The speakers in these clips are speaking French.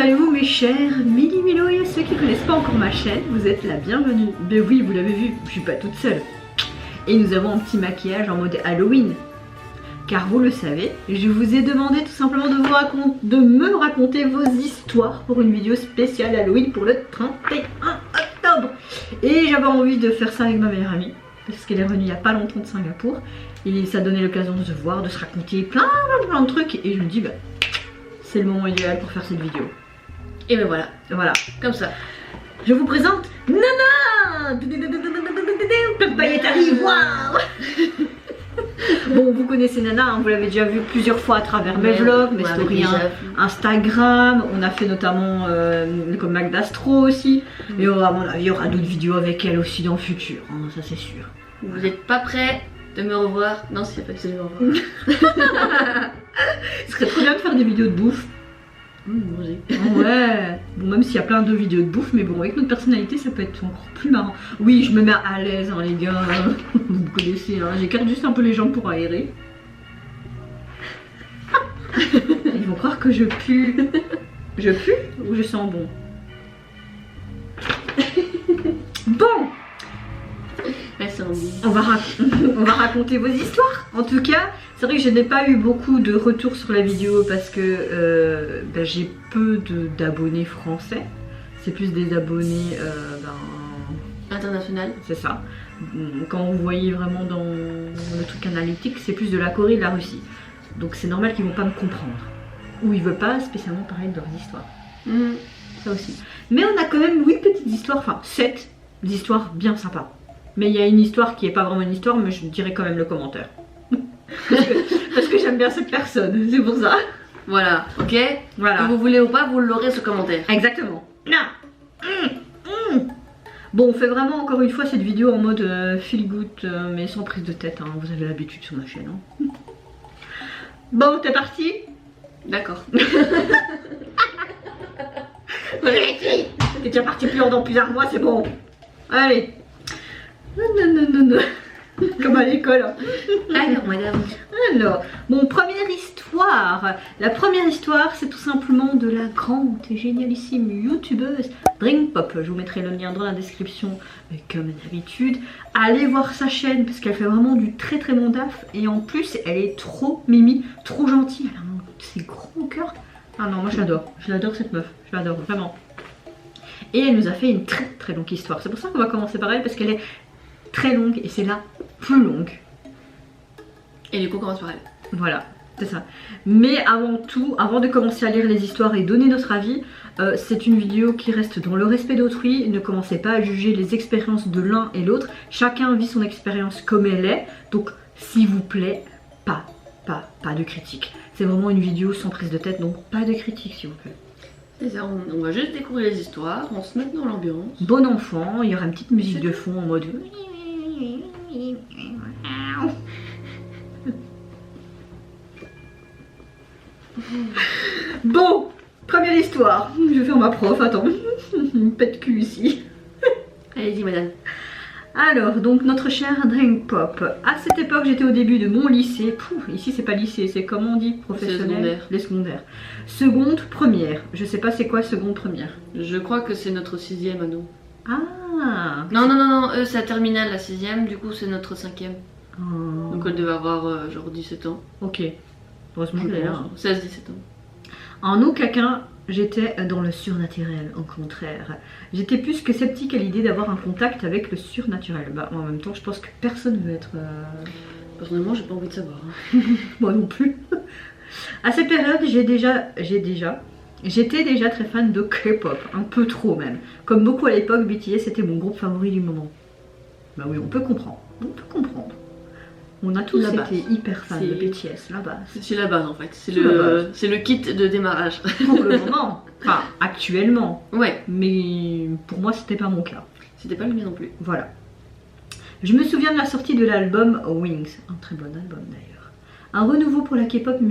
allez-vous mes chers Mili-Milo et ceux qui ne connaissent pas encore ma chaîne, vous êtes la bienvenue. Mais oui, vous l'avez vu, je suis pas toute seule. Et nous avons un petit maquillage en mode Halloween. Car vous le savez, je vous ai demandé tout simplement de me raconter vos histoires pour une vidéo spéciale Halloween pour le 31 octobre. Et j'avais envie de faire ça avec ma meilleure amie, parce qu'elle est revenue il n'y a pas longtemps de Singapour. Et ça donnait l'occasion de se voir, de se raconter plein de trucs. Et je me dis, bah, c'est le moment idéal pour faire cette vidéo. Et ben voilà, comme ça. Je vous présente Nana. Paillettes arrive, waouh. Bon, vous connaissez Nana, hein, vous l'avez déjà vu plusieurs fois à travers mes vlogs, mes stories Instagram. On a fait notamment comme Magdastro aussi. Et à mon avis, il y aura d'autres vidéos avec elle aussi dans le futur, hein, ça c'est sûr. Vous n'êtes pas prêts de me revoir? Non, c'est pas que c'est de me revoir. Ce serait trop bien de faire des vidéos de bouffe. Ouais, bon, même s'il y a plein de vidéos de bouffe, mais bon, avec notre personnalité, ça peut être encore plus marrant. Oui, je me mets à l'aise, hein, les gars. Vous me connaissez, hein. J'écarte juste un peu les jambes pour aérer. Ils vont croire que je pue. Je pue ou je sens bon? Bon, on va raconter vos histoires. En tout cas, c'est vrai que je n'ai pas eu beaucoup de retours sur la vidéo parce que j'ai peu d'abonnés français. C'est plus des abonnés international. C'est ça. Quand vous voyez vraiment dans le truc analytique, c'est plus de la Corée et de la Russie. Donc c'est normal qu'ils vont pas me comprendre. Ou ils veulent pas spécialement parler de leurs histoires. Ça aussi. Mais on a quand même 8 petites histoires, enfin 7 histoires bien sympas. Mais il y a une histoire qui est pas vraiment une histoire, mais je dirais quand même le commentaire. parce que j'aime bien cette personne, c'est pour ça. Voilà, ok. Voilà. Que vous voulez ou pas, vous l'aurez ce commentaire. Exactement. Bon, on fait vraiment encore une fois cette vidéo en mode feel good, mais sans prise de tête, hein. Vous avez l'habitude sur ma chaîne. Hein. Bon, t'es parti? D'accord. T'es déjà parti dans plusieurs mois, c'est bon. Allez. Non. Comme à l'école. Alors, madame. Alors, mon première histoire. La première histoire, c'est tout simplement de la grande et génialissime youtubeuse Drinkpop. Je vous mettrai le lien dans la description, comme d'habitude. Allez voir sa chaîne parce qu'elle fait vraiment du très bon taf. Et en plus, elle est trop mimi, trop gentille. Elle a ses gros cœurs. Ah non, moi je l'adore. Je l'adore cette meuf. Je l'adore vraiment. Et elle nous a fait une très longue histoire. C'est pour ça qu'on va commencer par elle parce qu'elle est très longue et c'est la plus longue. Et du coup, on commence par elle. Voilà, c'est ça. Mais avant tout, avant de commencer à lire les histoires et donner notre avis, c'est une vidéo qui reste dans le respect d'autrui. Ne commencez pas à juger les expériences de l'un et l'autre. Chacun vit son expérience comme elle est. Donc, s'il vous plaît, pas de critique. C'est vraiment une vidéo sans prise de tête, donc pas de critique s'il vous plaît. C'est ça, on va juste découvrir les histoires, on se met dans l'ambiance. Bon enfant, il y aura une petite musique de fond en mode... Bon, première histoire. Je vais faire ma prof, attends. Une pète cul ici. Allez-y madame. Alors, donc notre cher Drinkpop. À cette époque, j'étais au début de mon lycée. Pouf, ici c'est pas lycée, c'est comment on dit professionnel. Les secondaires. Seconde, première. Je sais pas c'est quoi seconde, première. Je crois que c'est notre 6ème à nous. Ah. Non, eux c'est la terminale, la 6ème, du coup c'est notre 5ème. Donc elle devait avoir genre 17 ans. Ok. Heureusement qu'elle est là. 16-17 ans. En aucun cas, j'étais dans le surnaturel, au contraire. J'étais plus que sceptique à l'idée d'avoir un contact avec le surnaturel. Bah, en même temps, je pense que personne ne veut être... Personnellement, j'ai pas envie de savoir. Hein. Moi non plus. À cette période, j'étais déjà très fan de K-pop, un peu trop même. Comme beaucoup à l'époque, BTS c'était mon groupe favori du moment. Bah oui, on peut comprendre. On a tous été hyper fans de BTS, la base. C'est la base en fait, c'est le kit de démarrage. Pour le moment, enfin actuellement. Ouais. Mais pour moi c'était pas mon cas. C'était pas le mien non plus. Voilà. Je me souviens de la sortie de l'album Wings, un très bon album d'ailleurs. Un renouveau pour la K-pop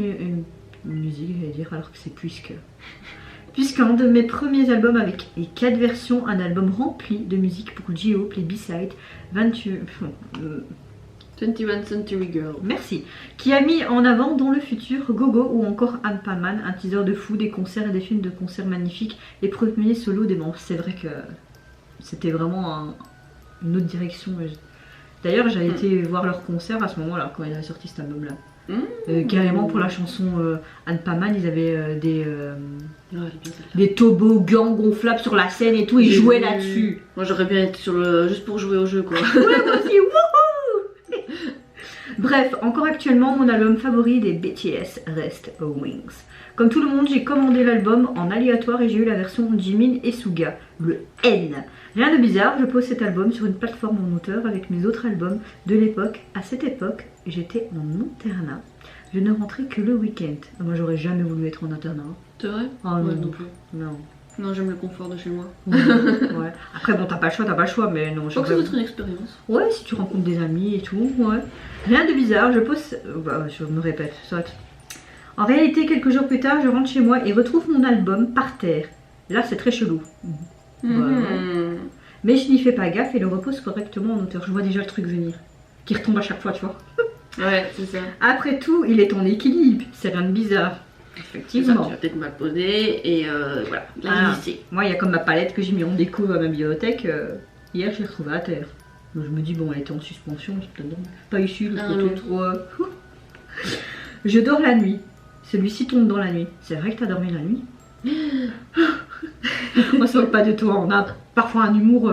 musique, j'allais dire, alors que c'est puisqu'un de mes premiers albums avec les 4 versions, un album rempli de musique pour J-Hope, les B-sides, 28... 21 Century Girl. Merci. Qui a mis en avant dans le futur Gogo ou encore Anne Palman, un teaser de fou, des concerts et des films de concerts magnifiques, les premiers solos des membres. C'est vrai que c'était vraiment une autre direction. D'ailleurs, j'avais été voir leur concert à ce moment-là, quand ils avaient sorti cet album-là. Carrément pour la chanson Anne Palman, ils avaient des toboggans gonflables sur la scène et tout, ils jouaient là-dessus. Moi j'aurais bien été juste pour jouer au jeu quoi. Ouais, moi aussi, wouhou. Bref, encore actuellement, mon album favori des BTS reste Wings. Comme tout le monde, j'ai commandé l'album en aléatoire et j'ai eu la version Jimin et Suga, le N. Rien de bizarre, je pose cet album sur une plateforme en auteur avec mes autres albums de l'époque. À cette époque, j'étais en internat. Je ne rentrais que le week-end. Moi, j'aurais jamais voulu être en internat. C'est vrai? Ah, ouais, non. non plus. Non. Non, j'aime le confort de chez moi. Ouais. Après, bon, t'as pas le choix, mais non. Je crois que ça doit être une expérience. Ouais, si tu rencontres des amis et tout, ouais. Rien de bizarre, je pose... je me répète, soit. En réalité, quelques jours plus tard, je rentre chez moi et retrouve mon album par terre. Là, c'est très chelou. Mais je n'y fais pas gaffe et le repose correctement en hauteur. Je vois déjà le truc venir. Qui retombe à chaque fois, tu vois. Ouais, c'est ça. Après tout, il est en équilibre. C'est rien de bizarre. Effectivement. Ça, tu vas peut-être mal poser et voilà. Là, moi, il y a comme ma palette que j'ai mis en déco à ma bibliothèque. Hier, je l'ai retrouvée à terre. Donc, je me dis, bon, elle était en suspension. C'est peut-être pas issu l'autre côté. Ouais. Je dors la nuit. Celui-ci tombe dans la nuit. C'est vrai que t'as dormi la nuit? On se moque pas de toi, on a parfois un humour,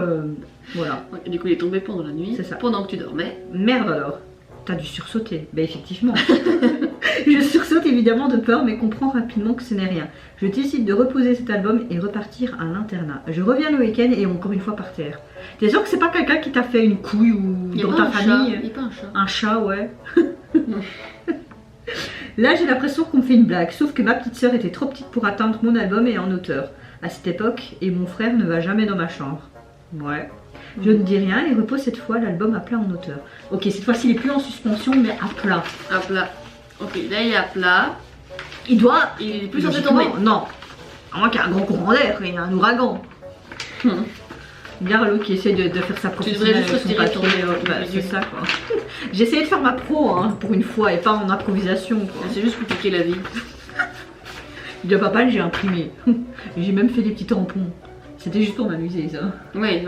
voilà. Du coup il est tombé pendant la nuit, c'est ça. Pendant que tu dormais. Merde alors, t'as dû sursauter. Ben effectivement. Je sursaute évidemment de peur mais comprends rapidement que ce n'est rien. Je décide de reposer cet album et repartir à l'internat. Je reviens le week-end et encore une fois par terre. T'es sûr que c'est pas quelqu'un qui t'a fait une couille ou dans ta famille? Il n'y a pas un chat. Un chat, ouais. Là j'ai l'impression qu'on me fait une blague, sauf que ma petite sœur était trop petite pour atteindre mon album et en hauteur à cette époque et mon frère ne va jamais dans ma chambre. Ouais. Je ne dis rien et repose cette fois l'album à plat en hauteur. Ok, cette fois-ci il est plus en suspension mais à plat. À plat. Ok, là il est à plat. Il est plus censé tomber. Non. À moins qu'il y ait un grand courant d'air et un ouragan. Bien l'autre qui essaie de faire sa professionnelle avec son papier. C'est ça quoi. J'ai essayé de faire ma pro hein, pour une fois et pas en improvisation. C'est juste pour piquer la vie. De papa j'ai imprimé. J'ai même fait des petits tampons. C'était juste pour m'amuser ça. Oui.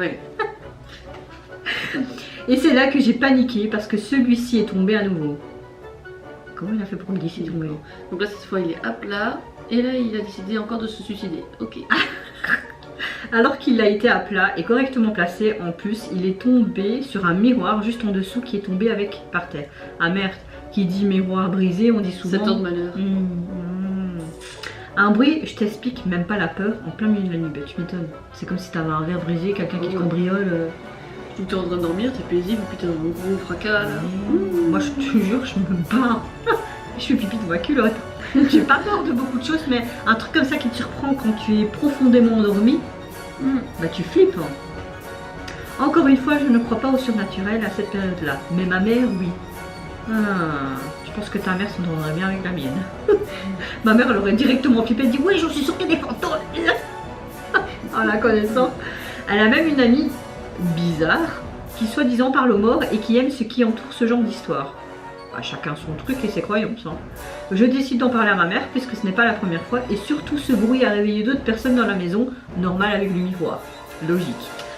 Et c'est là que j'ai paniqué parce que celui-ci est tombé à nouveau. Comment il a fait pour glisser tomber? Donc là cette fois il est à plat. Et là il a décidé encore de se suicider. Ok. Alors qu'il a été à plat et correctement placé, en plus, il est tombé sur un miroir juste en dessous qui est tombé avec par terre. Ah merde, qui dit miroir brisé, on dit souvent... 7 ans de malheur. Un bruit, je t'explique, même pas la peur, en plein milieu de la nuit, bah, tu m'étonnes. C'est comme si t'avais un verre brisé, quelqu'un qui cambriole... Donc t'es en train de dormir, t'es paisible, puis t'as un gros fracas là. Moi je te jure, je me bats. Je fais pipi de ma culotte. J'ai pas peur de beaucoup de choses, mais un truc comme ça qui te surprend quand tu es profondément endormi, bah tu flippes. Encore une fois, je ne crois pas au surnaturel à cette période-là. Mais ma mère, oui. Je pense que ta mère s'entendrait bien avec la mienne. Ma mère, elle aurait directement flippé et dit oui, j'en suis sûre qu'il y a des fantômes. En la connaissant. Elle a même une amie bizarre qui soi-disant parle aux morts et qui aime ce qui entoure ce genre d'histoire. Bah, chacun son truc et ses croyances. Hein. Je décide d'en parler à ma mère puisque ce n'est pas la première fois et surtout ce bruit a réveillé d'autres personnes dans la maison, normal avec le miroir. Logique.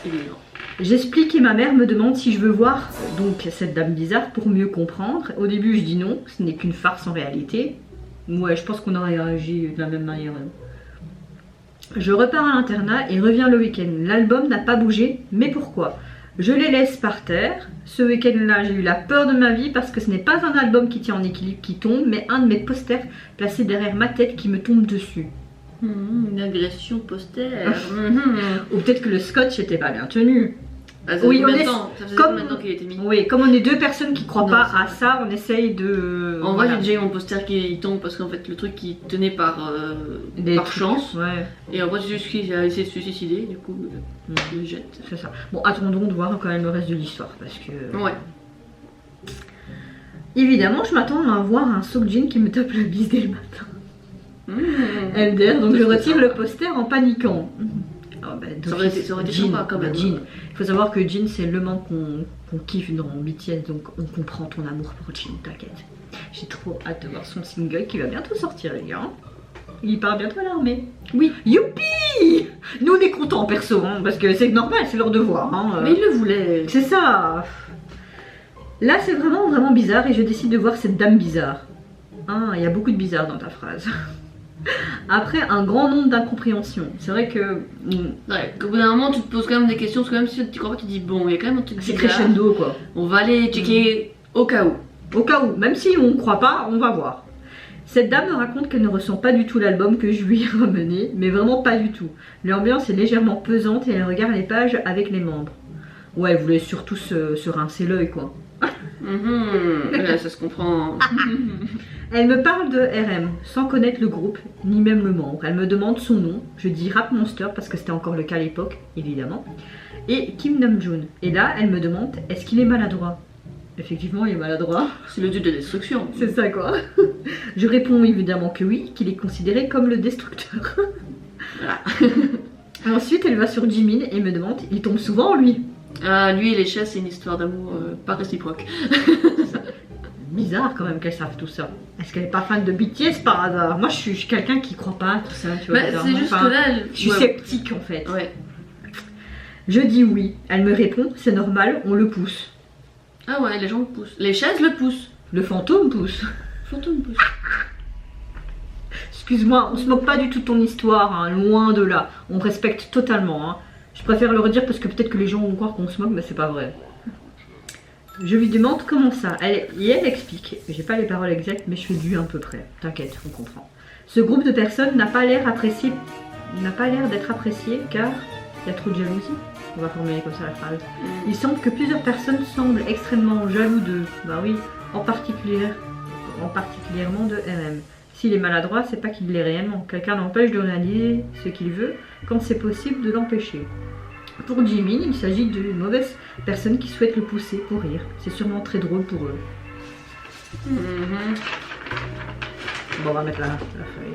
Évidemment. J'explique et ma mère me demande si je veux voir donc cette dame bizarre pour mieux comprendre. Au début je dis non, ce n'est qu'une farce en réalité. Ouais, je pense qu'on aurait réagi de la même manière. Je repars à l'internat et reviens le week-end. L'album n'a pas bougé, mais pourquoi? Je les laisse par terre. Ce week-end-là, j'ai eu la peur de ma vie parce que ce n'est pas un album qui tient en équilibre qui tombe, mais un de mes posters placés derrière ma tête qui me tombe dessus. Une agression poster. Ou peut-être que le scotch était pas bien tenu. Ah, ça oui, fait on est combien de temps qu'il a été mis? Oui, comme on est deux personnes qui croient pas à ça, on essaye de... En vrai, j'ai déjà eu mon poster qui tombe parce qu'en fait, le truc qui tenait par chance. Ouais. Et en vrai, c'est juste qu'il a essayé de se suicider, du coup, je le jette. C'est ça. Bon, attendons de voir quand même le reste de l'histoire parce que... Ouais. Évidemment, je m'attends à voir un Seokjin qui me tape la bise dès le matin. MDR, donc je retire le poster en paniquant. Oh, Ça aurait été Jin, sympa quand même. Jin. Il faut savoir que Jin, c'est le membre qu'on kiffe dans BTS, donc on comprend ton amour pour Jin, t'inquiète. J'ai trop hâte de voir son single qui va bientôt sortir, les gars. Il part bientôt à l'armée. Oui, youpi! Nous on est contents perso, hein, parce que c'est normal, c'est leur devoir. Hein, Mais il le voulait. C'est ça. Là c'est vraiment bizarre et je décide de voir cette dame bizarre. Ah, il y a beaucoup de bizarre dans ta phrase. Après un grand nombre d'incompréhensions. C'est vrai que... Ouais, qu'au bout d'un moment tu te poses quand même des questions, parce que même si tu crois pas, tu te dis bon, il y a quand même un truc c'est bizarre. crescendo quoi. On va aller checker au cas où. Au cas où, même si on ne croit pas, on va voir. Cette dame me raconte qu'elle ne ressent pas du tout l'album que je lui ai ramené, mais vraiment pas du tout. L'ambiance est légèrement pesante et elle regarde les pages avec les membres. Ouais, elle voulait surtout se rincer l'œil quoi. Ouais, ça se comprend. Elle me parle de RM, sans connaître le groupe, ni même le membre. Elle me demande son nom, je dis Rap Monster parce que c'était encore le cas à l'époque, évidemment. Et Kim Namjoon. Et là, elle me demande, est-ce qu'il est maladroit? Effectivement, il est maladroit. C'est le dieu de la destruction. C'est ça quoi. Je réponds évidemment que oui, qu'il est considéré comme le destructeur. Voilà. Ensuite, elle va sur Jimin et me demande, il tombe souvent en lui. Ah, lui et les chats, c'est une histoire d'amour pas réciproque. Bizarre quand même qu'elle sache tout ça. Est-ce qu'elle est pas fan de BTS par hasard? Moi, je suis quelqu'un qui croit pas à tout ça, tu vois. Bah, c'est juste que là, je suis sceptique en fait. Ouais. Je dis oui. Elle me répond, c'est normal, on le pousse. Ah ouais, les gens le poussent. Les chaises le poussent. Le fantôme pousse. Le fantôme pousse. Excuse-moi, on se moque pas du tout de ton histoire, hein, loin de là. On respecte totalement. Hein. Je préfère le redire parce que peut-être que les gens vont croire qu'on se moque, mais c'est pas vrai. Je lui demande comment ça. Elle explique. J'ai pas les paroles exactes, mais je fais du à peu près. T'inquiète, on comprend. Ce groupe de personnes n'a pas l'air d'être apprécié car il y a trop de jalousie. On va formuler comme ça la phrase. Il semble que plusieurs personnes semblent extrêmement jaloux d'eux. Bah oui, particulièrement de RM. S'il est maladroit, c'est pas qu'il l'est réellement. Quelqu'un l'empêche de réaliser ce qu'il veut quand c'est possible de l'empêcher. Pour Jimin, il s'agit d'une mauvaise personne qui souhaite le pousser pour rire. C'est sûrement très drôle pour eux. Bon, on va mettre la feuille.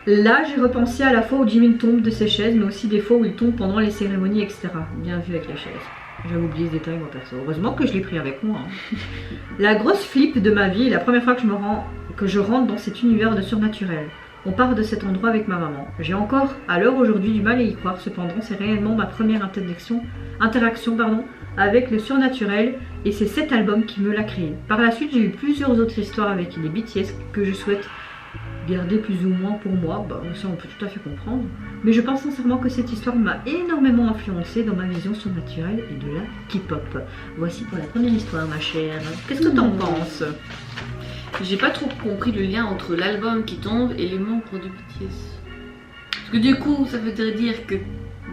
Là, j'ai repensé à la fois où Jimin tombe de ses chaises, mais aussi des fois où il tombe pendant les cérémonies, etc. Bien vu avec les chaises. J'avais oublié ce détail, moi perso. Heureusement que je l'ai pris avec moi. Hein. La grosse flip de ma vie est la première fois que je rentre dans cet univers de surnaturel. On part de cet endroit avec ma maman. J'ai encore, à l'heure aujourd'hui, du mal à y croire. Cependant, c'est réellement ma première interaction avec le surnaturel et c'est cet album qui me l'a créé. Par la suite, j'ai eu plusieurs autres histoires avec les BTS que je souhaite garder plus ou moins pour moi. Bah, ça, on peut tout à fait comprendre. Mais je pense sincèrement que cette histoire m'a énormément influencé dans ma vision surnaturelle et de la K-pop. Voici pour la première histoire, ma chère. Qu'est-ce que t'en penses? J'ai pas trop compris le lien entre l'album qui tombe et les membres de BTS. Parce que du coup, ça voudrait dire que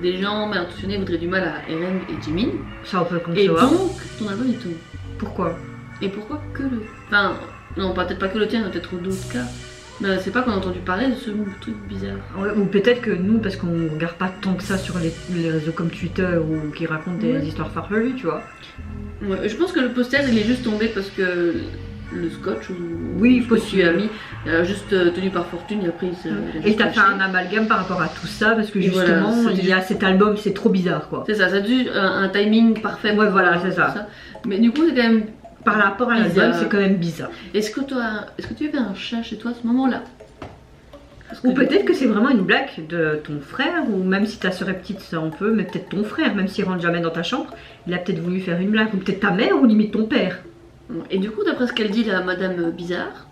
des gens mal intentionnés voudraient du mal à RM et Jimin. Ça, on peut Et concevoir. donc, ton album il tombe. Pourquoi? Et pourquoi que le... Enfin, non, peut-être pas que le tien, peut-être d'autres cas. Mais c'est pas qu'on a entendu parler de ce truc bizarre. Ouais, ou peut-être que nous, parce qu'on regarde pas tant que ça sur les réseaux comme Twitter ou qui racontent des histoires farfelues, tu vois. Ouais, je pense que le poster il est juste tombé parce que le scotch ou oui, ce que tu as mis juste tenu par fortune et après il s'est... Et t'as fait un amalgame par rapport à tout ça parce que et justement voilà, il y a cet album, c'est trop bizarre quoi. C'est ça, ça a dû un timing parfait. Ouais, voilà, c'est ça. Mais du coup c'est quand même... Par rapport à l'album, c'est quand même bizarre. Est-ce que tu avais un chat chez toi à ce moment-là? Ou peut-être que c'est vraiment une blague de ton frère, ou même si ta soeur est petite, ça on peut, mais peut-être ton frère, même s'il rentre jamais dans ta chambre, il a peut-être voulu faire une blague, ou peut-être ta mère, ou limite ton père. Et du coup, d'après ce qu'elle dit, la madame bizarre,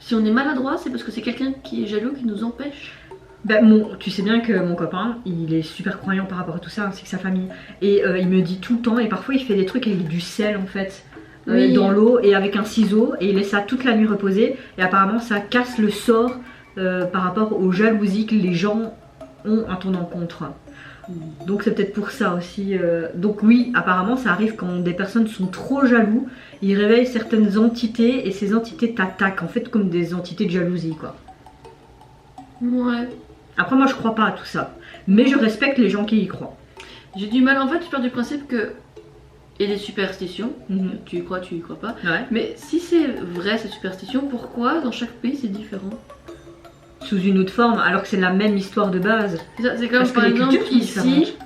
si on est maladroit, c'est parce que c'est quelqu'un qui est jaloux qui nous empêche. Ben, tu sais bien que mon copain, il est super croyant par rapport à tout ça, ainsi que sa famille. Et il me dit tout le temps, et parfois il fait des trucs avec du sel en fait. Oui. Dans l'eau et avec un ciseau et il laisse ça toute la nuit reposer et apparemment ça casse le sort par rapport aux jalousies que les gens ont à ton encontre. Donc c'est peut-être pour ça aussi. Donc oui, apparemment ça arrive quand des personnes sont trop jaloux, ils réveillent certaines entités et ces entités t'attaquent en fait comme des entités de jalousie quoi. Ouais. Après moi je crois pas à tout ça, mais je respecte les gens qui y croient. J'ai du mal, en fait je pars du principe que et des superstitions, tu y crois pas. Ouais. Mais si c'est vrai ces superstitions, pourquoi dans chaque pays c'est différent? sous une autre forme, alors que c'est la même histoire de base. C'est comme Parce que par les exemple cultures sont ici, différentes.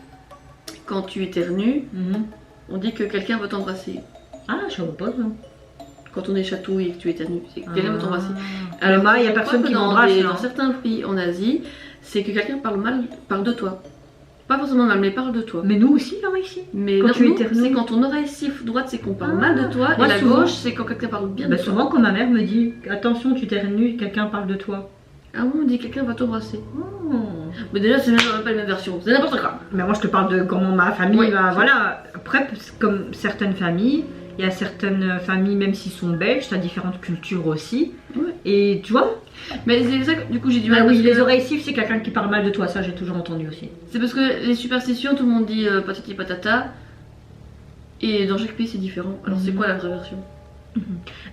quand tu éternues, Mhm. on dit que quelqu'un veut t'embrasser. Ah, je savais pas ça. Quand on est chatouille et que tu éternues, c'est que quelqu'un veut t'embrasser. Ah. Alors moi, il y a je personne crois qui que m'embrasse. Dans certains pays en Asie, c'est que quelqu'un parle de toi. Pas forcément mal, mais parle de toi. Mais nous aussi, là, ici. Mais Quand non, tu nous, éternues. c'est quand ton oreille siffle droite, c'est qu'on parle mal de toi, Moi, et la souvent- gauche, c'est quand quelqu'un parle bien Bah, de toi. souvent, quand ma mère me dit attention, tu t'éternues, quelqu'un parle de toi. Ah oui, on dit quelqu'un va t'embrasser. Oh. Mais déjà, c'est même pas la même version, c'est n'importe quoi. Mais moi, je te parle de comment ma famille Oui. va. Voilà. Après, comme certaines familles, il y a certaines familles, même s'ils sont belges, t'as différentes cultures aussi. Ouais. Et tu vois. Mais c'est ça que du coup j'ai du mal. Ah oui, parce les que oreilles sifflent, c'est quelqu'un qui parle mal de toi. Ça, j'ai toujours entendu aussi. C'est parce que les superstitions, tout le monde dit patati patata. Et dans chaque pays, c'est différent. Alors, c'est quoi la vraie version?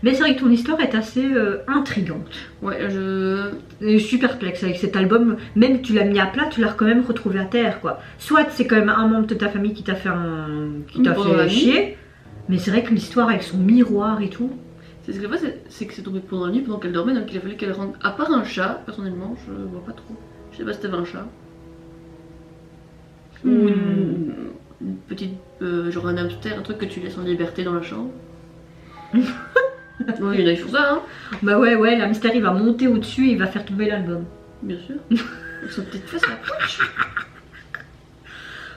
Mais c'est vrai que ton histoire est assez intrigante. Ouais, Et je suis perplexe avec cet album. Même que tu l'as mis à plat, tu l'as quand même retrouvé à terre, quoi. Soit c'est quand même un membre de ta famille qui t'a fait Pendant la nuit. chier. Mais c'est vrai que l'histoire avec son miroir et tout. C'est ce que c'est que c'est tombé pendant la nuit, pendant qu'elle dormait, donc il a fallu qu'elle rentre. À part un chat, personnellement, je vois pas trop. Je sais pas si c'était un chat. Ou une petite. Genre un hamster, un truc que tu laisses en liberté dans la chambre. Oui, il y en a qui font ça, hein. Bah ouais, l'hamster il va monter au-dessus et il va faire tomber l'album. Bien sûr. Avec son petite face à la poche.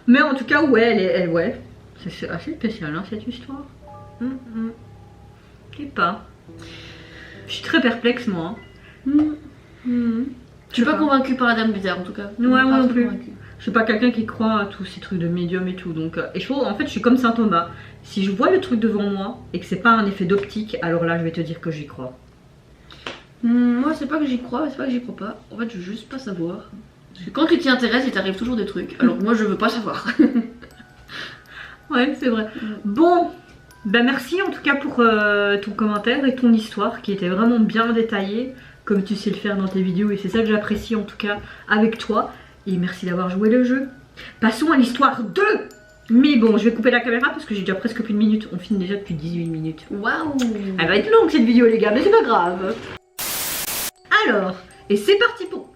Mais en tout cas, ouais, ouais. C'est assez spécial, hein, cette histoire. Je sais pas. Je suis très perplexe, moi. Je suis pas convaincue par la dame bizarre, en tout cas. Ouais, moi Pas non trop plus. convaincue. Je suis pas quelqu'un qui croit à tous ces trucs de médium et tout. Donc, et je trouve, en fait, je suis comme Saint Thomas. Si je vois le truc devant moi et que c'est pas un effet d'optique, alors là, je vais te dire que j'y crois. Moi, c'est pas que j'y crois, c'est pas que j'y crois pas. En fait, je veux juste pas savoir. Parce que quand tu t'y intéresses, il t'arrive toujours des trucs. Alors que moi, je veux pas savoir. Ouais, c'est vrai. Bon, ben merci en tout cas pour ton commentaire et ton histoire qui était vraiment bien détaillée, comme tu sais le faire dans tes vidéos, et c'est ça que j'apprécie en tout cas avec toi. Et merci d'avoir joué le jeu. Passons à l'histoire 2. Mais bon, je vais couper la caméra parce que j'ai déjà presque plus de minutes. On filme déjà depuis 18 minutes. Waouh! Elle va être longue cette vidéo les gars, mais c'est pas grave. Alors, et c'est parti pour...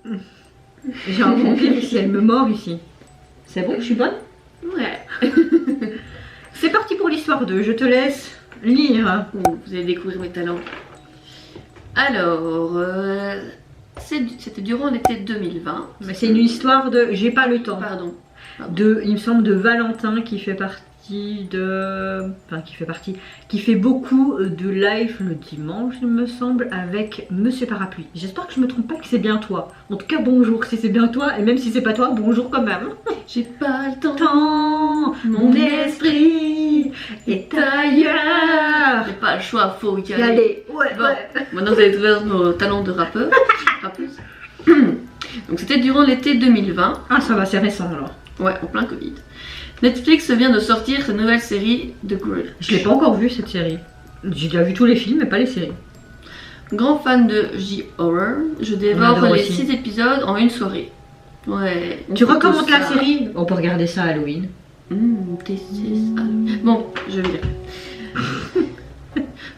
J'ai un vampire ici, elle me mord ici. C'est bon, je suis bonne? Ouais. C'est parti pour l'histoire 2, je te laisse lire. Vous allez découvrir mes talents. Alors, c'était durant l'été 2020. Mais c'est une histoire de... J'ai pas le temps. Pardon. De, il me semble, de Valentin qui fait partie de... Enfin, qui fait beaucoup de live le dimanche, il me semble, avec Monsieur Parapluie. J'espère que je me trompe pas, que c'est bien toi. En tout cas, bonjour si c'est bien toi, et même si c'est pas toi, bonjour quand même. J'ai pas le temps. Tant, mon esprit est ailleurs. J'ai pas le choix, faut y aller. Allez, ouais, Bon. ouais. Maintenant, vous allez trouver nos talents de rappeur. Rappeuse. Donc, c'était durant l'été 2020. Ah, ça va, c'est récent alors. Ouais, en plein Covid. Netflix vient de sortir sa nouvelle série The Grudge. Je l'ai pas encore vu cette série. J'ai déjà vu tous les films, mais pas les séries. Grand fan de J-Horror, je On dévore adore les aussi. 6 épisodes en une soirée. Ouais. on Tu fait recommandes tout la ça. série? On peut regarder ça à Halloween. This is Halloween. Bon, je vais dire.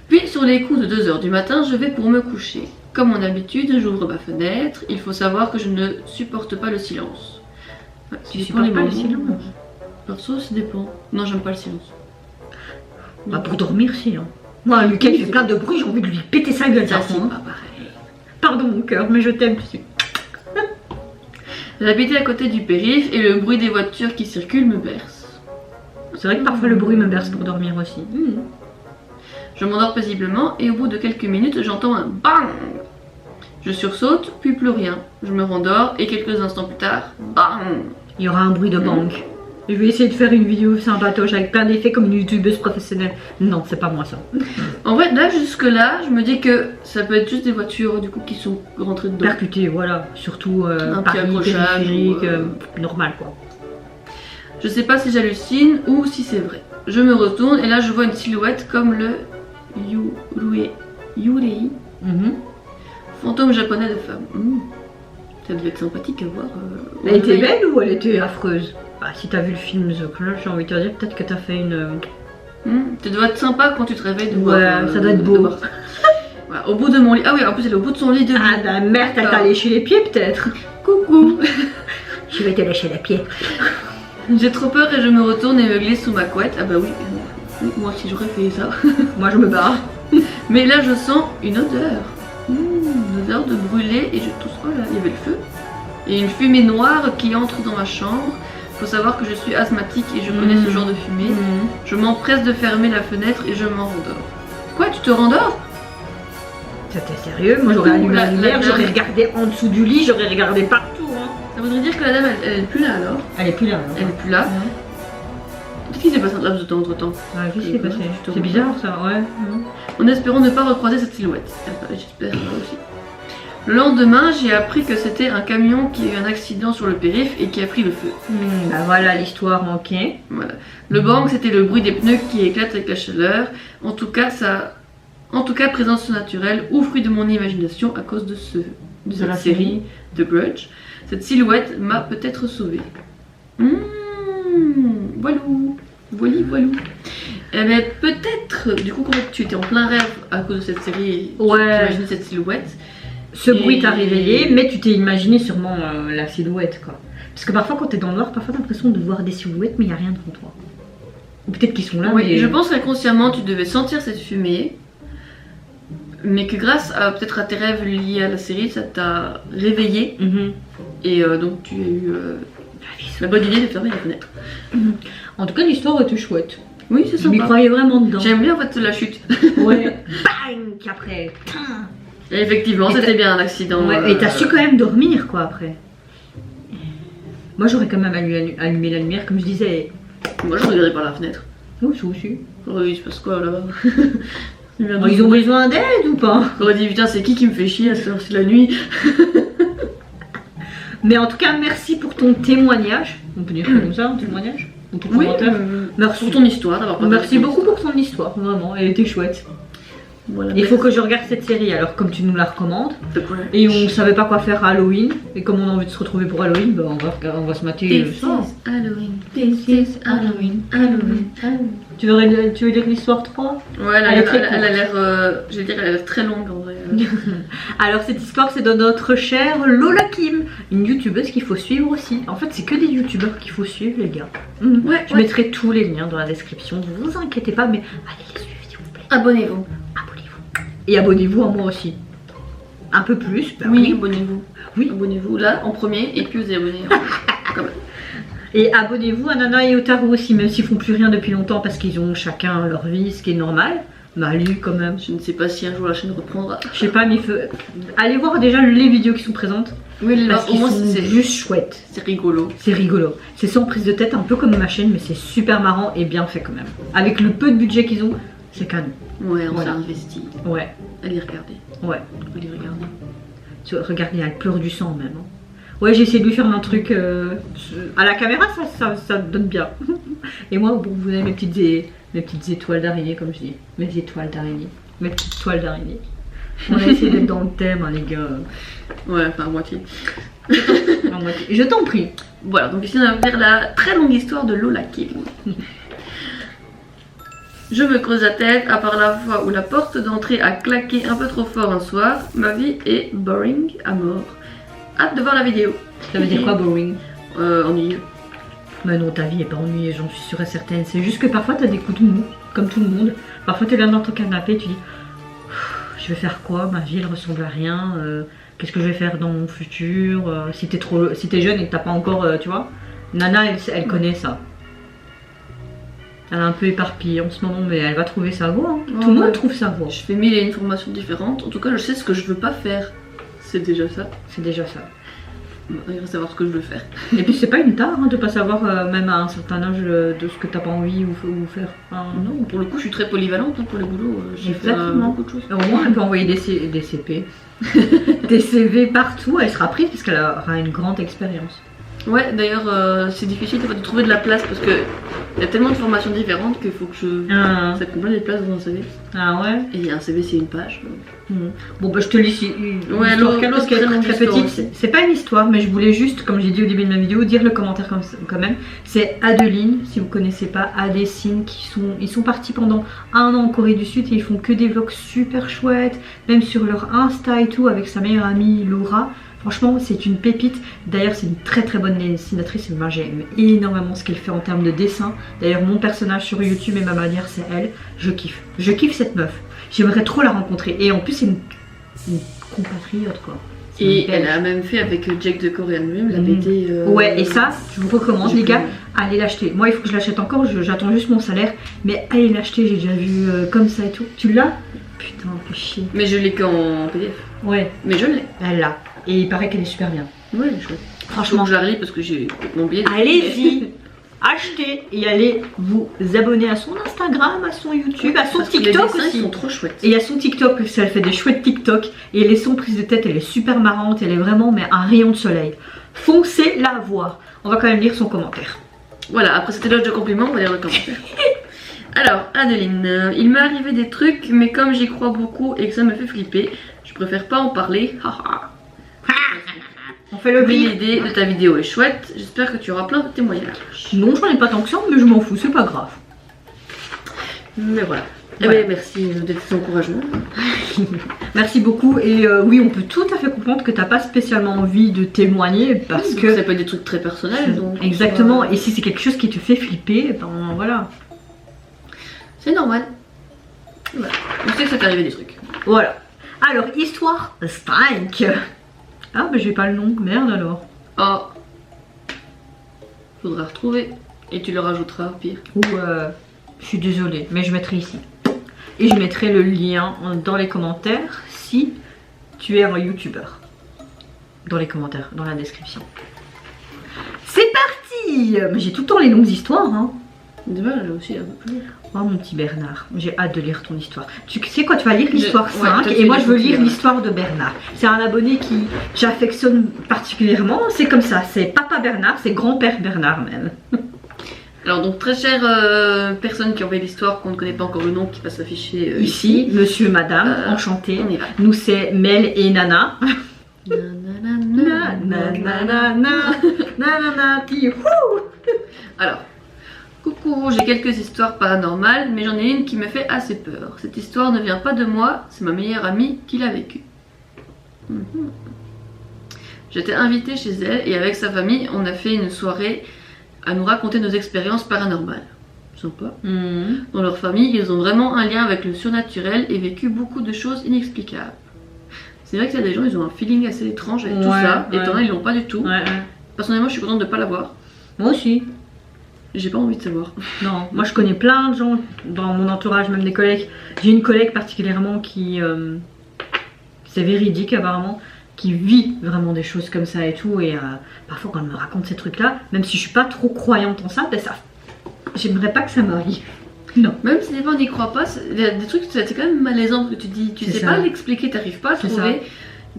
Puis sur les coups de 2h du matin, je vais pour me coucher. Comme mon habitude, j'ouvre ma fenêtre. Il faut savoir que je ne supporte pas le silence. Ouais, Tu ça supportes dépend pas des le moments. silence? Perso, ça dépend. Non, j'aime pas le silence. Bah pour dormir si hein. Moi Lucas il fait plein de bruit, j'ai envie de lui péter sa gueule Ça, par c'est contre. pas pareil. Pardon mon cœur, mais je t'aime dessus. J'habitais à côté du périph' et le bruit des voitures qui circulent me berce. C'est vrai que parfois le bruit me berce pour dormir aussi. Je m'endors paisiblement et au bout de quelques minutes, j'entends un bang. Je sursaute, puis plus rien. Je me rendors et quelques instants plus tard, bang. Il y aura un bruit de banque. Je vais essayer de faire une vidéo sympatoche avec plein d'effets comme une youtubeuse professionnelle. Non, c'est pas moi ça. En vrai, là, jusque-là, je me dis que ça peut être juste des voitures du coup qui sont rentrées dedans. Percuté, voilà. Surtout Un petit Paris, accrochage périphérique, ou, normal quoi. Je sais pas si j'hallucine ou si c'est vrai. Je me retourne et là, je vois une silhouette comme le Yurei, fantôme japonais de femme. Ça devait être sympathique à voir. Elle était belle ou elle était affreuse? Bah si t'as vu le film The Grudge, j'ai envie de te dire peut-être que t'as fait une... Ça doit être sympa quand tu te réveilles de Ouais, voir. ça doit être beau. de voir ça. Voilà, au bout de mon lit. Ah oui, en plus elle est au bout de son lit de Ah bah merde, elle t'a D'accord. léché les pieds peut-être. Coucou. Je vais te lécher les pieds. J'ai trop peur et je me retourne et me glisse sous ma couette. Ah bah oui, oui, moi aussi j'aurais fait ça. Moi je me barre. Mais là je sens une odeur. Une odeur de brûlé et je tousse. Oh là, il y avait le feu. Et une fumée noire qui entre dans ma chambre. Faut savoir que je suis asthmatique et je connais ce genre de fumée. Je m'empresse de fermer la fenêtre et je m'en rendors. Quoi, tu te rendors? C'était sérieux? Moi j'aurais allumé la La lumière, dame. j'aurais regardé en dessous du lit, j'aurais regardé partout. Hein. Ça voudrait dire que la dame elle est plus là alors. Elle est plus là. Elle est plus là. Qu'est-ce qui s'est passé un laps de temps entre temps? Qu'est-ce qui s'est passé? Je te C'est bizarre ça, ouais. En espérant ne pas recroiser cette silhouette. J'espère moi aussi. Le lendemain, j'ai appris que c'était un camion qui a eu un accident sur le périph' et qui a pris le feu. Bah voilà l'histoire manquée. Voilà. Le bang, c'était le bruit des pneus qui éclatent avec la chaleur. En tout cas, présence naturelle ou fruit de mon imagination à cause de cette la série de Grudge. Cette silhouette m'a peut-être sauvée. Voilou. Voilou. Eh ben, peut-être, du coup, quand tu étais en plein rêve à cause de cette série, Ouais. tu imaginais cette silhouette. Ce bruit Et- t'a réveillé, mais tu t'es imaginé sûrement la silhouette quoi. Parce que parfois quand t'es dans le noir, parfois t'as l'impression de voir des silhouettes mais il n'y a rien devant toi. Ou peut-être qu'ils sont là. Oui, mais... je pense qu'inconsciemment tu devais sentir cette fumée, mais que grâce à peut-être à tes rêves liés à la série, ça t'a réveillé Mhm. et donc tu as eu la bonne idée de fermer la fenêtre. En tout cas l'histoire était chouette. Oui, c'est Je m'y sympa. croyais vraiment dedans. J'aime bien en fait la chute. Ouais. Bang après. Tain. Et effectivement, Et c'était t'as- bien un accident. Ouais, et t'as su quand même dormir quoi après. Moi j'aurais quand même allumé la lumière comme je disais. Moi je regardais par la fenêtre. Oh je aussi. Oui, il se passe quoi là-bas? Oh, ils ont besoin d'aide ou pas? J'aurais dit putain, c'est qui me fait chier à cette heure-ci de la nuit? Mais en tout cas merci pour ton témoignage. On peut dire ça comme ça, un témoignage? Ou ton Oui, commentaire. Merci. pour ton histoire d'avoir partagé Merci ton beaucoup histoire. pour ton histoire, vraiment, elle était chouette. Voilà, Il faut que je regarde cette série alors comme tu nous la recommandes. The Grudge. Et on savait pas quoi faire à Halloween. Et comme on a envie de se retrouver pour Halloween, bah on va se mater le This soir. is Halloween, this is Halloween, Halloween, Halloween. Tu veux lire l'histoire 3? Ouais, elle Elle est très a l'air, je vais dire, elle a l'air très longue en vrai. Alors cette histoire c'est de notre chère Lola Kim, une youtubeuse qu'il faut suivre aussi. En fait c'est que des youtubeurs qu'il faut suivre les gars. Ouais, Je mettrai tous les liens dans la description, ne vous inquiétez pas mais allez les suivre s'il vous plaît. Abonnez-vous. Abonnez-vous. Et abonnez-vous à moi aussi. Un peu plus, bah Oui, oui. abonnez-vous. Oui. Abonnez-vous là en premier et puis vous abonnez. Quand même. Et abonnez-vous à Nana et Otaru aussi, même s'ils font plus rien depuis longtemps parce qu'ils ont chacun leur vie, ce qui est normal. Mais allez quand même. Je ne sais pas si un jour la chaîne reprendra. Je sais pas, mais allez voir déjà les vidéos qui sont présentes. Oui, là, Parce au qu'ils moins sont c'est juste chouettes. c'est rigolo. C'est rigolo. C'est sans prise de tête, un peu comme ma chaîne, mais c'est super marrant et bien fait quand même. Avec le peu de budget qu'ils ont, c'est canon. Ouais, on Voilà. s'est investi. Ouais, Allez regarder. ouais. Allez regarder. Regardez, elle pleure du sang même. hein. Ouais, j'ai essayé de lui faire un truc à la caméra, ça donne bien. Et moi, bon, vous avez mes petites étoiles d'araignée, comme je dis. Mes étoiles d'araignée. Mes petites toiles d'araignée. On a essayé d'être dans le thème, hein, les gars. Ouais, enfin à moitié. En moitié. Je t'en prie. Voilà, donc ici on va faire la très longue histoire de Lola Kim. Je me creuse la tête, à part la fois où la porte d'entrée a claqué un peu trop fort un soir, ma vie est boring à mort. Hâte de voir la vidéo. Ça veut dire quoi, boring? Ennuyeux. Mais non, ta vie est pas ennuyeuse, j'en suis sûre et certaine. C'est juste que parfois t'as des coups de mou, comme tout le monde. Parfois t'es là dans ton canapé, tu dis je vais faire quoi? Ma vie elle ressemble à rien. Qu'est-ce que je vais faire dans mon futur? Si t'es jeune et que t'as pas encore, tu vois. Nana, elle connaît ça. Elle est un peu éparpillée en ce moment, mais elle va trouver sa voie. Hein. Ouais, Tout le monde ouais. trouve sa voie. Je fais 1000 et une formations différentes. En tout cas, je sais ce que je veux pas faire. C'est déjà ça. C'est déjà ça. Bon, il reste à savoir ce que je veux faire. Et puis c'est pas une tare hein, de pas savoir, même à un certain âge, de ce que t'as pas envie ou faire. Enfin, Non, pour le coup, je suis très polyvalente hein, pour les boulots. J'ai fait Exactement. beaucoup de choses. Au moins, elle peut envoyer des CP, des CV partout. Elle sera prise parce qu'elle aura une grande expérience. Ouais, d'ailleurs, c'est difficile de trouver de la place parce que il y a tellement de formations différentes qu'il faut que ça comprenne les places dans un CV. Ah ouais. Et un CV, c'est une page. Bon, bah je te lis Ouais, l'autre parce qu'elle est très petite. C'est pas une histoire, mais je voulais juste, comme j'ai dit au début de ma vidéo, dire le commentaire quand même. C'est Adeline, si vous connaissez pas, Adessine, ils sont partis pendant 1 an en Corée du Sud et ils font que des vlogs super chouettes, même sur leur Insta et tout, avec sa meilleure amie Laura. Franchement, c'est une pépite. D'ailleurs, c'est une très très bonne dessinatrice. Moi, j'aime énormément ce qu'elle fait en termes de dessin. D'ailleurs, mon personnage sur YouTube et ma manière, c'est elle. Je kiffe. Je kiffe cette meuf. J'aimerais trop la rencontrer. Et en plus, c'est une compatriote, quoi. Et elle a même fait avec Jack de Korean Dream la BD. Ouais, et ça, je vous recommande, les gars, allez l'acheter. Moi, il faut que je l'achète encore. J'attends juste mon salaire. Mais allez l'acheter. J'ai déjà vu comme ça et tout. Tu l'as? Putain, fais chier. Mais je l'ai qu'en PDF. Ouais. Mais je l'ai. Elle l'a. Et il paraît qu'elle est super bien. Ouais, elle est chouette. Franchement, je la relis parce que j'ai mon billet. Allez-y, achetez et allez vous abonner à son Instagram, à son YouTube, à son TikTok les aussi. Ils sont trop chouettes. Et à son TikTok, ça elle fait des chouettes TikTok. Et les sons prises de tête, elle est super marrante. Elle est vraiment mais un rayon de soleil. Foncez la voir. On va quand même lire son commentaire. Voilà, après cette éloge de compliment, on va lire le commentaire. Alors, Adeline, il m'est arrivé des trucs, mais comme j'y crois beaucoup et que ça me fait flipper, je préfère pas en parler. Haha. On fait le Oui, rire. l'idée de ta vidéo est chouette, j'espère que tu auras plein de témoignages. Non, j'en ai pas tant que ça, mais je m'en fous, c'est pas grave. Mais voilà. Voilà. Eh bien, merci de tes encouragements. Merci beaucoup. Et oui, on peut tout à fait comprendre que t'as pas spécialement envie de témoigner parce Donc, que. ça peut être des trucs très personnels. Donc, Exactement. Et si c'est quelque chose qui te fait flipper, ben voilà. c'est normal. Voilà. On sait que ça t'est arrivé des trucs. Voilà. Alors, histoire 5. Ah, bah j'ai pas le nom. Merde alors. Oh. Faudra retrouver. Et tu le rajouteras au pire. Ou je suis désolée, mais je mettrai ici. Et je mettrai le lien dans les commentaires si tu es un youtubeur. Dans les commentaires, dans la description. C'est parti. Mais j'ai tout le temps les longues histoires, hein. Demain, elle aussi un peu plus. Oh mon petit Bernard, j'ai hâte de lire ton histoire. Tu sais quoi, tu vas lire l'histoire Ouais, 5 toi, et moi je veux lire ouais. l'histoire de Bernard. C'est un abonné qui j'affectionne particulièrement, c'est comme ça, c'est papa Bernard, c'est grand-père Bernard même. Alors donc très chère personne qui envoie l'histoire qu'on ne connaît pas encore le nom qui va s'afficher Ici, monsieur, madame, enchanté. On y va. Nous c'est Mel et Nana. Alors, coucou, j'ai quelques histoires paranormales, mais j'en ai une qui me fait assez peur. Cette histoire ne vient pas de moi, c'est ma meilleure amie qui l'a vécue. J'étais invitée chez elle et avec sa famille, on a fait une soirée à nous raconter nos expériences paranormales. Sympa. Dans leur famille, ils ont vraiment un lien avec le surnaturel et vécu beaucoup de choses inexplicables. C'est vrai qu'il y a des gens, ils ont un feeling assez étrange avec tout ça, et t'en as, ils l'ont pas du tout. Personnellement, je suis contente de pas l'avoir. Moi aussi. J'ai pas envie de savoir. Non, moi je connais plein de gens dans mon entourage, même des collègues. J'ai une collègue particulièrement qui, c'est véridique apparemment, qui vit vraiment des choses comme ça et tout. Et parfois quand elle me raconte ces trucs-là, même si je suis pas trop croyante en ça, ben ça, j'aimerais pas que ça m'arrive. Non. Même si des fois on n'y croit pas, il y a des trucs, c'est quand même malaisant que tu dis, tu sais pas l'expliquer, t'arrives pas à le trouver.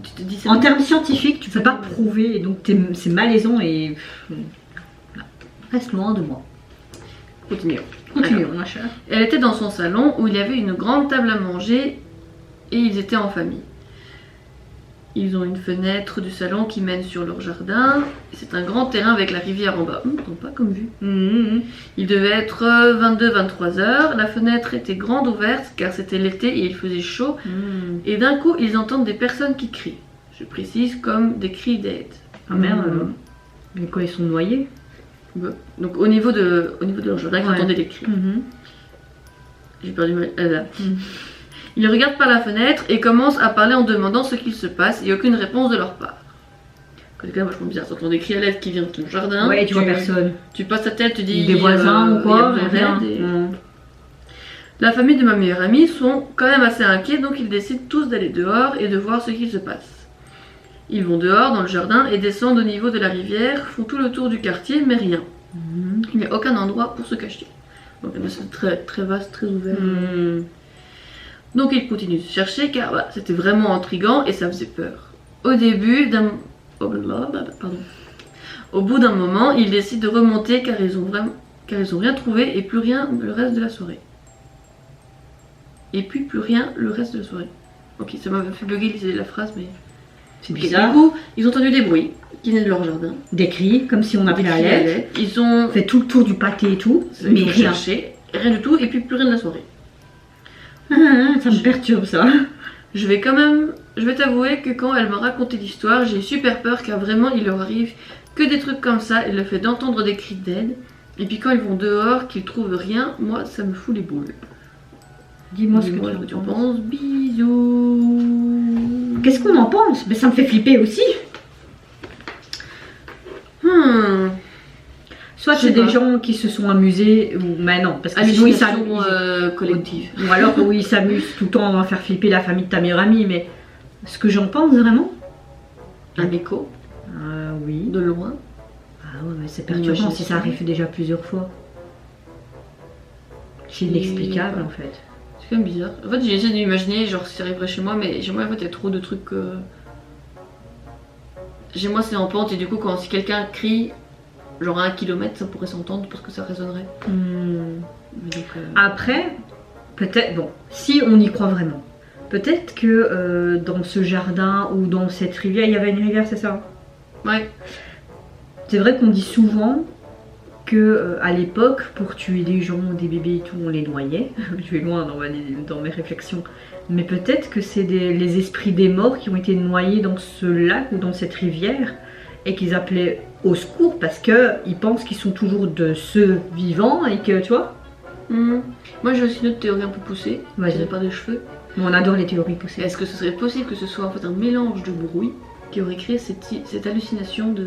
Tu te dis, en termes scientifiques, tu peux pas prouver, et donc c'est malaisant et reste loin de moi. Continuons. Continuons, ma chère. Elle était dans son salon où il y avait une grande table à manger et ils étaient en famille. Ils ont une fenêtre du salon qui mène sur leur jardin. C'est un grand terrain avec la rivière en bas. Pas comme vue. Il devait être 22-23 heures. La fenêtre était grande ouverte car c'était l'été et il faisait chaud. Et d'un coup, ils entendent des personnes qui crient. Je précise comme des cris d'aide. Ah merde, mais quoi, ils sont noyés? Donc au niveau de leur jardin, ils entendaient des cris. J'ai perdu ma... là. Ils regardent par la fenêtre et commencent à parler en demandant ce qu'il se passe et aucune réponse de leur part. C'est quand même vachement bizarre, t'entends des cris à l'aide qui viennent de ton jardin. Ouais, et tu vois personne. Tu passes ta tête, tu dis... Des voisins ou quoi, rien. La famille de ma meilleure amie sont quand même assez inquiets, donc ils décident tous d'aller dehors et de voir ce qu'il se passe. Ils vont dehors dans le jardin et descendent au niveau de la rivière, font tout le tour du quartier, mais rien. Il n'y a aucun endroit pour se cacher. Donc c'est très, très vaste, très ouvert. Donc ils continuent de se chercher car c'était vraiment intriguant et ça faisait peur. Au début Au bout d'un moment, ils décident de remonter car ils ont rien trouvé et plus rien le reste de la soirée. Et puis plus rien le reste de la soirée. Ok, ça m'a fait bugger la phrase, mais... C'est Ok, bizarre. du coup, ils ont entendu des bruits qui venaient de leur jardin. Des cris, comme si on appelait à Des cris à l'aide. l'aide. Ils ont On fait tout le tour du pâté et tout, mais rien. cherché, rien du tout, et puis plus rien de la soirée. Ça me perturbe ça. Je vais t'avouer que quand elle m'a raconté l'histoire, j'ai eu super peur car vraiment il leur arrive que des trucs comme ça et le fait d'entendre des cris d'aide. Et puis quand ils vont dehors, qu'ils trouvent rien, moi ça me fout les boules. Dis-moi ce que Dis-moi tu en penses. penses. Bisous. Qu'est-ce qu'on en pense? Mais ça me fait flipper aussi. Soit Je sais c'est des pas. gens qui se sont amusés, ou mais non, parce que sinon ils Hallucination s'amusent. collective. Ou alors oui, ils s'amusent tout le temps à faire flipper la famille de ta meilleure amie, mais ce que j'en pense vraiment? Un écho, Oui. de loin. Ah ouais, mais c'est perturbant si ça arrive déjà plusieurs fois. C'est inexplicable en fait. C'est quand même bizarre. En fait, j'ai essayé d'imaginer, genre, si ça arriverait chez moi, mais chez moi, en fait, il y a trop de trucs. Chez moi, c'est en pente, et du coup, quand si quelqu'un crie, genre à 1 kilomètre, ça pourrait s'entendre parce que ça résonnerait. Mais donc, Après, peut-être, bon, si on y croit vraiment, peut-être que dans ce jardin ou dans cette rivière, il y avait une rivière, c'est ça? Ouais. C'est vrai qu'on dit souvent que à l'époque, pour tuer des gens, des bébés et tout, on les noyait. Je vais loin dans mes réflexions. Mais peut-être que c'est les esprits des morts qui ont été noyés dans ce lac ou dans cette rivière et qu'ils appelaient au secours parce qu'ils pensent qu'ils sont toujours de ceux vivants et que, tu vois. Moi, j'ai aussi une autre théorie un peu poussée, Vas-y. tirée par des cheveux. On adore les théories poussées. Est-ce que ce serait possible que ce soit en fait un mélange de bruit qui aurait créé cette hallucination de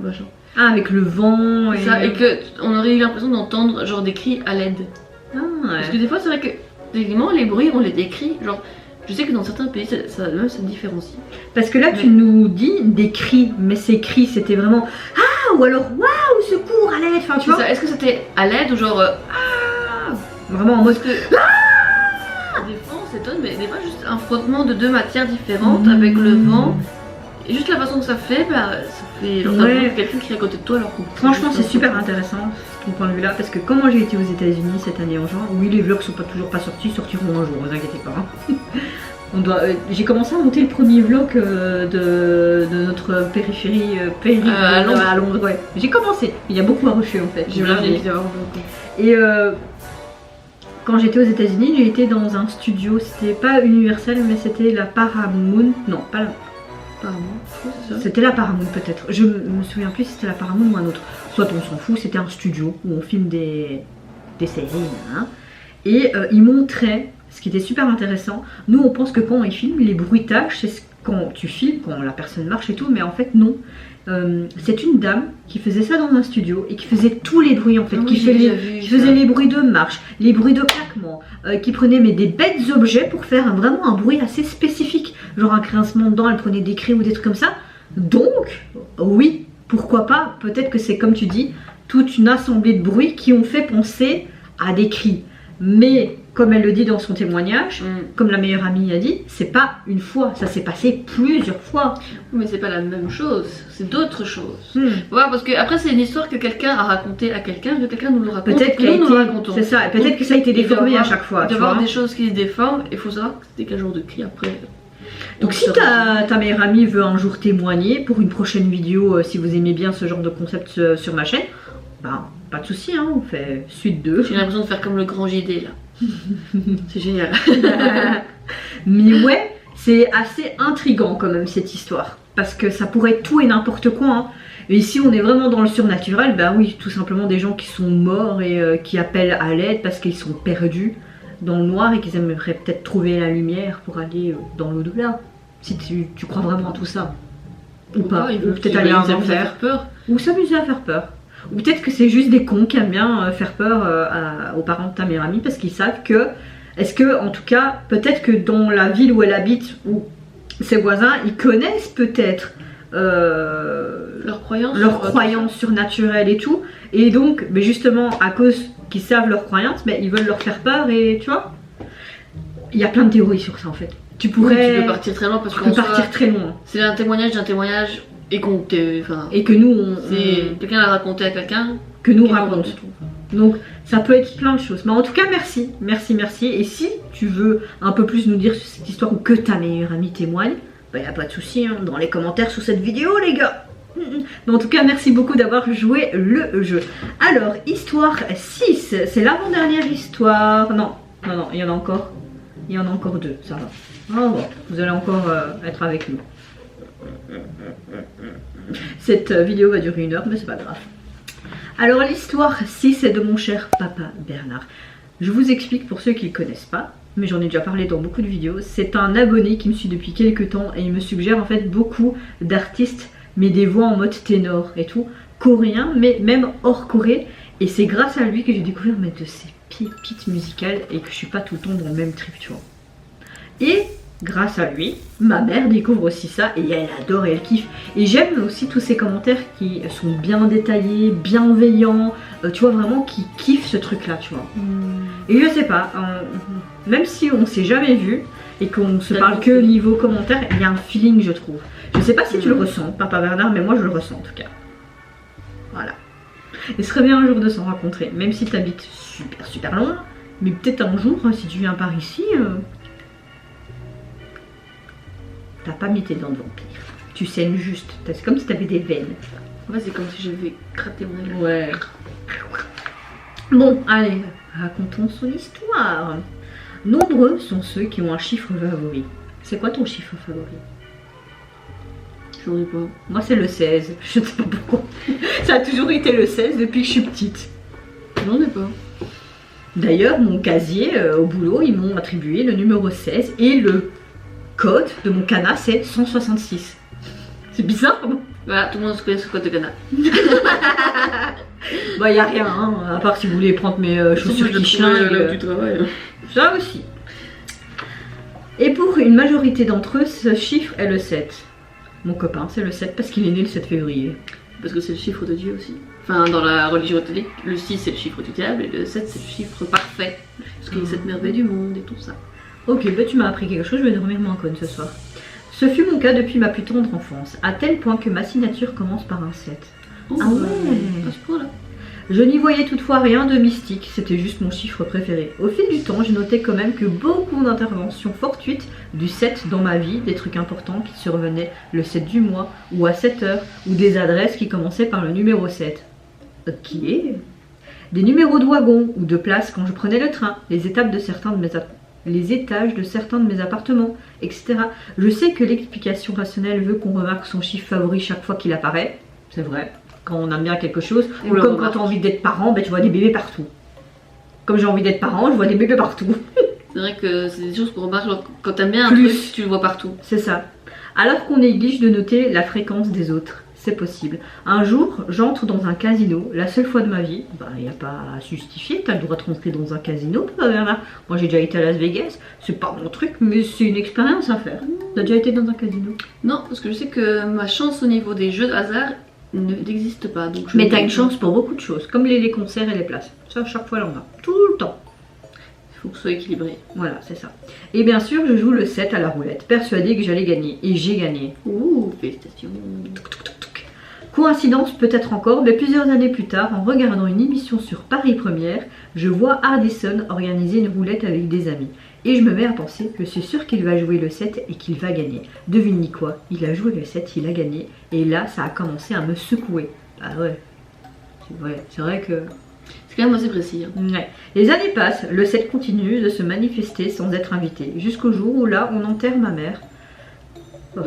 machin? Ah, avec le vent et... Ça, et que on aurait eu l'impression d'entendre genre des cris à l'aide. Ah, ouais. Parce que des fois, c'est vrai que techniquement, les bruits, on les décrit. Genre, je sais que dans certains pays, ça différencie. Parce que là, tu nous dis des cris, mais ces cris, c'était vraiment ah, ou alors waouh, secours, à l'aide, enfin tu vois. Est-ce que c'était à l'aide ou genre Vraiment en mode parce que des fois, on s'étonne, mais des fois, juste un frottement de deux matières différentes avec le vent. Et juste la façon que ça fait, bah, ça fait genre Ouais. quelqu'un qui est à côté de toi alors qu'on... Franchement, c'est super intéressant ton point de vue là, parce que comme moi j'ai été aux États-Unis cette année en juin, oui, les vlogs sont toujours pas sortis, sortiront un jour, vous inquiétez pas. Hein. J'ai commencé à monter le premier vlog de notre périphérie à Londres. à Londres, ouais. J'ai commencé, il y a beaucoup à refaire en fait. J'imagine qu'il y a beaucoup. Et quand j'étais aux États-Unis, j'ai été dans un studio, c'était pas Universal, mais c'était la Paramount. Non, pas la. Apparemment, je trouve que c'est ça. C'était la Paramount peut-être. Je me souviens plus si c'était la Paramount ou un autre. Soit on s'en fout, c'était un studio où on filme des séries. Hein. Et ils montraient, ce qui était super intéressant. Nous, on pense que quand ils filment, les bruitages, c'est quand tu filmes, quand la personne marche et tout, mais en fait, non. C'est une dame qui faisait ça dans un studio et qui faisait tous les bruits en fait, qui faisait les bruits de marche, les bruits de claquement, qui prenait des bêtes objets pour faire vraiment un bruit assez spécifique, genre un grincement dedans, elle prenait des cris ou des trucs comme ça. Donc, oui, pourquoi pas, peut-être que c'est comme tu dis, toute une assemblée de bruits qui ont fait penser à des cris. Mais comme elle le dit dans son témoignage, comme la meilleure amie a dit, c'est pas une fois, ça s'est passé plusieurs fois. Mais c'est pas la même chose, c'est d'autres choses. Voilà, parce que après c'est une histoire que quelqu'un a racontée à quelqu'un, que quelqu'un nous le raconte. Peut-être que nous le racontons. C'est ça, et peut-être que ça a été déformé à chaque fois. Il doit y avoir des choses qui se déforment, et il faut savoir que c'était quel genre de cri après. Donc si ta meilleure amie veut un jour témoigner pour une prochaine vidéo, si vous aimez bien ce genre de concept sur ma chaîne, bah pas de souci, hein, on fait suite 2. J'ai l'impression de faire comme le grand JD là. C'est génial. Mais ouais, c'est assez intriguant quand même cette histoire. Parce que ça pourrait être tout et n'importe quoi. Hein. Et ici on est vraiment dans le surnaturel, bah oui, tout simplement des gens qui sont morts et qui appellent à l'aide parce qu'ils sont perdus dans le noir et qu'ils aimeraient peut-être trouver la lumière pour aller dans l'au-delà. Si tu crois vraiment à tout ça. Ou pas, ou peut-être aller à un enfer. Peur. Ou s'amuser à faire peur. Ou peut-être que c'est juste des cons qui aiment bien faire peur aux parents de ta meilleure amie parce qu'ils savent que, est-ce que, en tout cas, peut-être que dans la ville où elle habite, ou ses voisins, ils connaissent peut-être leurs croyances surnaturelles et tout. Et donc, mais justement, à cause qu'ils savent leurs croyances, mais ils veulent leur faire peur et tu vois, il y a plein de théories sur ça en fait. Tu peux partir très loin parce que partir très loin. C'est un témoignage d'un témoignage. Et qu'on te. Enfin. Et que nous, C'est quelqu'un l'a raconté à quelqu'un. que nous Quelqu'un raconte. raconte. Donc ça peut être plein de choses. Mais en tout cas, merci. Et si tu veux un peu plus nous dire sur cette histoire ou que ta meilleure amie témoigne, bah y a pas de souci, hein, dans les commentaires sous cette vidéo, les gars. Mais en tout cas, merci beaucoup d'avoir joué le jeu. Alors, histoire 6, c'est l'avant-dernière histoire. Non, il y en a encore. Il y en a encore 2, ça va. Oh, bon, vous allez encore être avec nous. Cette vidéo va durer 1 heure, mais c'est pas grave. Alors l'histoire 6 est de mon cher papa Bernard. Je vous explique pour ceux qui ne le connaissent pas, mais j'en ai déjà parlé dans beaucoup de vidéos. C'est un abonné qui me suit depuis quelques temps et il me suggère en fait beaucoup d'artistes, mais des voix en mode ténor et tout, coréens, mais même hors Corée. Et c'est grâce à lui que j'ai découvert de ces pépites musicales et que je suis pas tout le temps dans le même trip, tu vois. Et grâce à lui, ma mère découvre aussi ça et elle adore et elle kiffe. Et j'aime aussi tous ces commentaires qui sont bien détaillés, bienveillants, tu vois, vraiment qui kiffent ce truc là, tu vois. Et je sais pas, même si on s'est jamais vu et qu'on se parle que niveau commentaires, il y a un feeling, je trouve. Je sais pas si tu le ressens, papa Bernard, mais moi je le ressens en tout cas. Voilà. Et ce serait bien un jour de s'en rencontrer, même si tu habites super loin, mais peut-être un jour, si tu viens par ici... T'as pas mis tes dents de vampire. Tu saignes juste. C'est comme si t'avais des veines. Ouais, c'est comme si j'avais gratté mon œil. Ouais. Bon, allez, racontons son histoire. Nombreux sont ceux qui ont un chiffre favori. C'est quoi ton chiffre favori? J'en ai pas. Moi, c'est le 16. Je sais pas pourquoi. Ça a toujours été le 16 depuis que je suis petite. J'en ai pas. D'ailleurs, mon casier au boulot, ils m'ont attribué le numéro 16 et le code de mon cana c'est 166. C'est bizarre. Voilà, tout le monde se connaît ce code de cana. Bah y a rien, hein, à part si vous voulez prendre mes chaussures qui chlinguent. Du travail. Ça aussi. Et pour une majorité d'entre eux, ce chiffre est le 7. Mon copain c'est le 7 parce qu'il est né le 7 février. Parce que c'est le chiffre de Dieu aussi. Enfin, dans la religion catholique, le 6 c'est le chiffre du diable et le 7 c'est le chiffre parfait. Parce qu'il y a 7 merveilles du monde et tout ça. Ok, bah tu m'as appris quelque chose, je vais dormir moins conne ce soir. Ce fut mon cas depuis ma plus tendre enfance, à tel point que ma signature commence par un 7. Oh, ah ouais, à ce point-là. Je n'y voyais toutefois rien de mystique, c'était juste mon chiffre préféré. Au fil du temps, j'ai noté quand même que beaucoup d'interventions fortuites du 7 dans ma vie, des trucs importants qui survenaient le 7 du mois, ou à 7 heures, ou des adresses qui commençaient par le numéro 7. Ok. Des numéros de wagon ou de place quand je prenais le train, les étages de certains de mes appartements, etc. Je sais que l'explication rationnelle veut qu'on remarque son chiffre favori chaque fois qu'il apparaît. C'est vrai. Quand on aime bien quelque chose, ou comme quand tu as envie d'être parent, ben, tu vois des bébés partout. Comme j'ai envie d'être parent, je vois des bébés partout. C'est vrai que c'est des choses qu'on remarque quand t'aimes bien un truc, tu le vois partout. C'est ça. Alors qu'on néglige de noter la fréquence des autres. C'est possible. Un jour, j'entre dans un casino, la seule fois de ma vie. Bah, il n'y a pas à justifier, tu as le droit de rentrer dans un casino, Bernard. Moi, j'ai déjà été à Las Vegas, c'est pas mon truc, mais c'est une expérience à faire. Tu as déjà été dans un casino? Non, parce que je sais que ma chance au niveau des jeux de hasard n'existe pas. Donc mais tu as une chance pour beaucoup de choses, comme les concerts et les places. Ça, chaque fois, là, on a. Tout le temps. Il faut que ce soit équilibré. Voilà, c'est ça. Et bien sûr, je joue le 7 à la roulette, persuadée que j'allais gagner. Et j'ai gagné. Ouh, félicitations. Coïncidence peut-être encore, mais plusieurs années plus tard, en regardant une émission sur Paris Première, je vois Hardison organiser une roulette avec des amis. Et je me mets à penser, je suis sûre qu'il va jouer le 7 et qu'il va gagner. Devine quoi, il a joué le 7, il a gagné. Et là, ça a commencé à me secouer. Ah ouais, c'est vrai que... C'est quand même assez précis. Hein. Ouais. Les années passent, le 7 continue de se manifester sans être invité. Jusqu'au jour où là, on enterre ma mère. Ouais.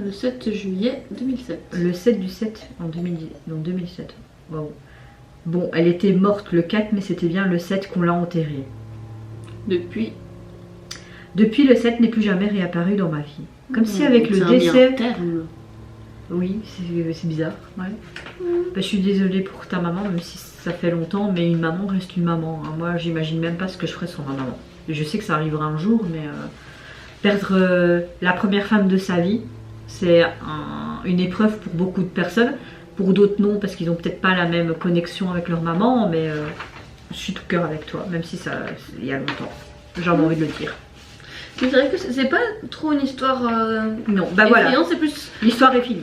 Le 7 juillet 2007. Le 7 du 7 en 2007. Wow. Bon, elle était morte le 4, mais c'était bien le 7 qu'on l'a enterrée. Depuis, le 7 n'est plus jamais réapparu dans ma vie. Comme si avec le décès... Oui, c'est bizarre. Ouais. Bah, je suis désolée pour ta maman, même si ça fait longtemps, mais une maman reste une maman. Hein. Moi, j'imagine même pas ce que je ferais sans ma maman. Je sais que ça arrivera un jour, mais... Perdre la première femme de sa vie, c'est une épreuve pour beaucoup de personnes. Pour d'autres non, parce qu'ils n'ont peut-être pas la même connexion avec leur maman, mais je suis tout cœur avec toi, même si ça il y a longtemps. J'ai envie de le dire. C'est vrai que c'est pas trop une histoire... non, bah voilà. C'est plus... L'histoire est finie.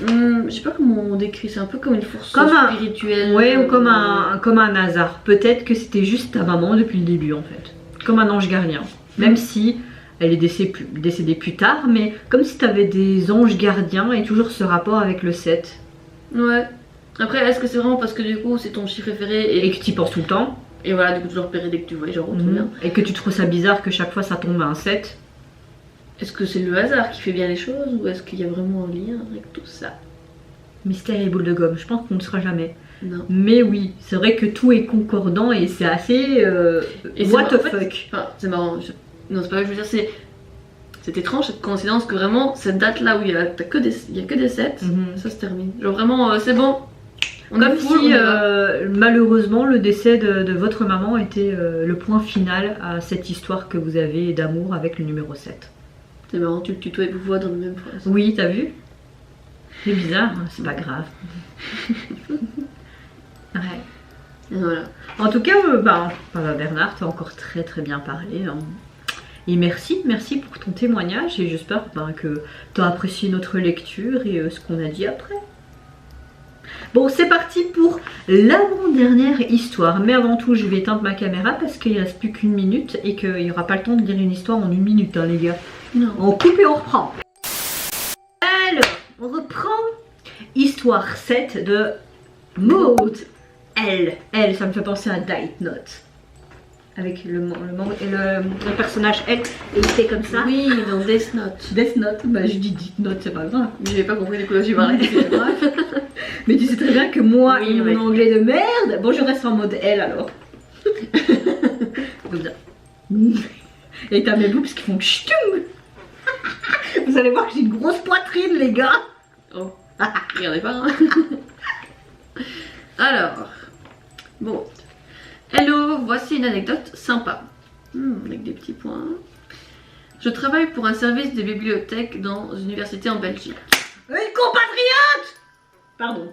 Je sais pas comment on décrit, c'est un peu comme une force Comme un- spirituelle. Ouais, ou comme un hasard. Peut-être que c'était juste ta maman depuis le début en fait. Comme un ange gardien. Même si elle est décédée plus tard, mais comme si tu avais des anges gardiens et toujours ce rapport avec le 7. Ouais. Après, est-ce que c'est vraiment parce que du coup c'est ton chiffre préféré Et que tu y penses tout le temps. et voilà, du coup tu le repérais dès que tu vois, genre, trop bien. Et que tu trouves ça bizarre que chaque fois ça tombe à un 7. Est-ce que c'est le hasard qui fait bien les choses ou est-ce qu'il y a vraiment un lien avec tout ça? Mystère et boule de gomme, je pense qu'on ne le saura jamais. Non. Mais oui, c'est vrai que tout est concordant et c'est assez. Et what the en fait, fuck. enfin, c'est marrant. Non, c'est pas ça que je veux dire, c'est étrange cette coïncidence que vraiment cette date là où il y a que des 7, ça se termine. Genre vraiment, c'est bon. On Comme est full, si on y va. malheureusement le décès de votre maman était le point final à cette histoire que vous avez d'amour avec le numéro 7. C'est marrant, tu le tutoies et vous voix dans la même phrase. Oui, t'as vu? C'est bizarre, hein, c'est pas grave. Ouais. Et voilà. En tout cas, Bernard, t'as encore très très bien parlé. Hein. Et merci pour ton témoignage et j'espère que t'as apprécié notre lecture et ce qu'on a dit après. Bon, c'est parti pour l'avant-dernière histoire. Mais avant tout, je vais éteindre ma caméra parce qu'il ne reste plus qu'une minute et qu'il n'y aura pas le temps de lire une histoire en une minute, hein, les gars. Non. On coupe et on reprend. Alors, on reprend. Histoire 7 de Maud. Elle, ça me fait penser à Diet Note. Avec le personnage elle, et il fait comme ça. Oui, dans Death Note. Death Note, bah je dis Death Note, c'est pas grave. J'ai pas compris de quoi tu parlais. C'est grave. Mais tu sais très bien que moi Oui, et ouais. mon anglais de merde, bon je reste en mode elle alors. Comme ça. Et t'as mes boobs qui font ch'toum. Vous allez voir que j'ai une grosse poitrine les gars. Oh, regardez pas. Hein. Alors, bon. Hello, voici une anecdote sympa. Avec des petits points. Je travaille pour un service de bibliothèque dans une université en Belgique. Une compatriote. Pardon.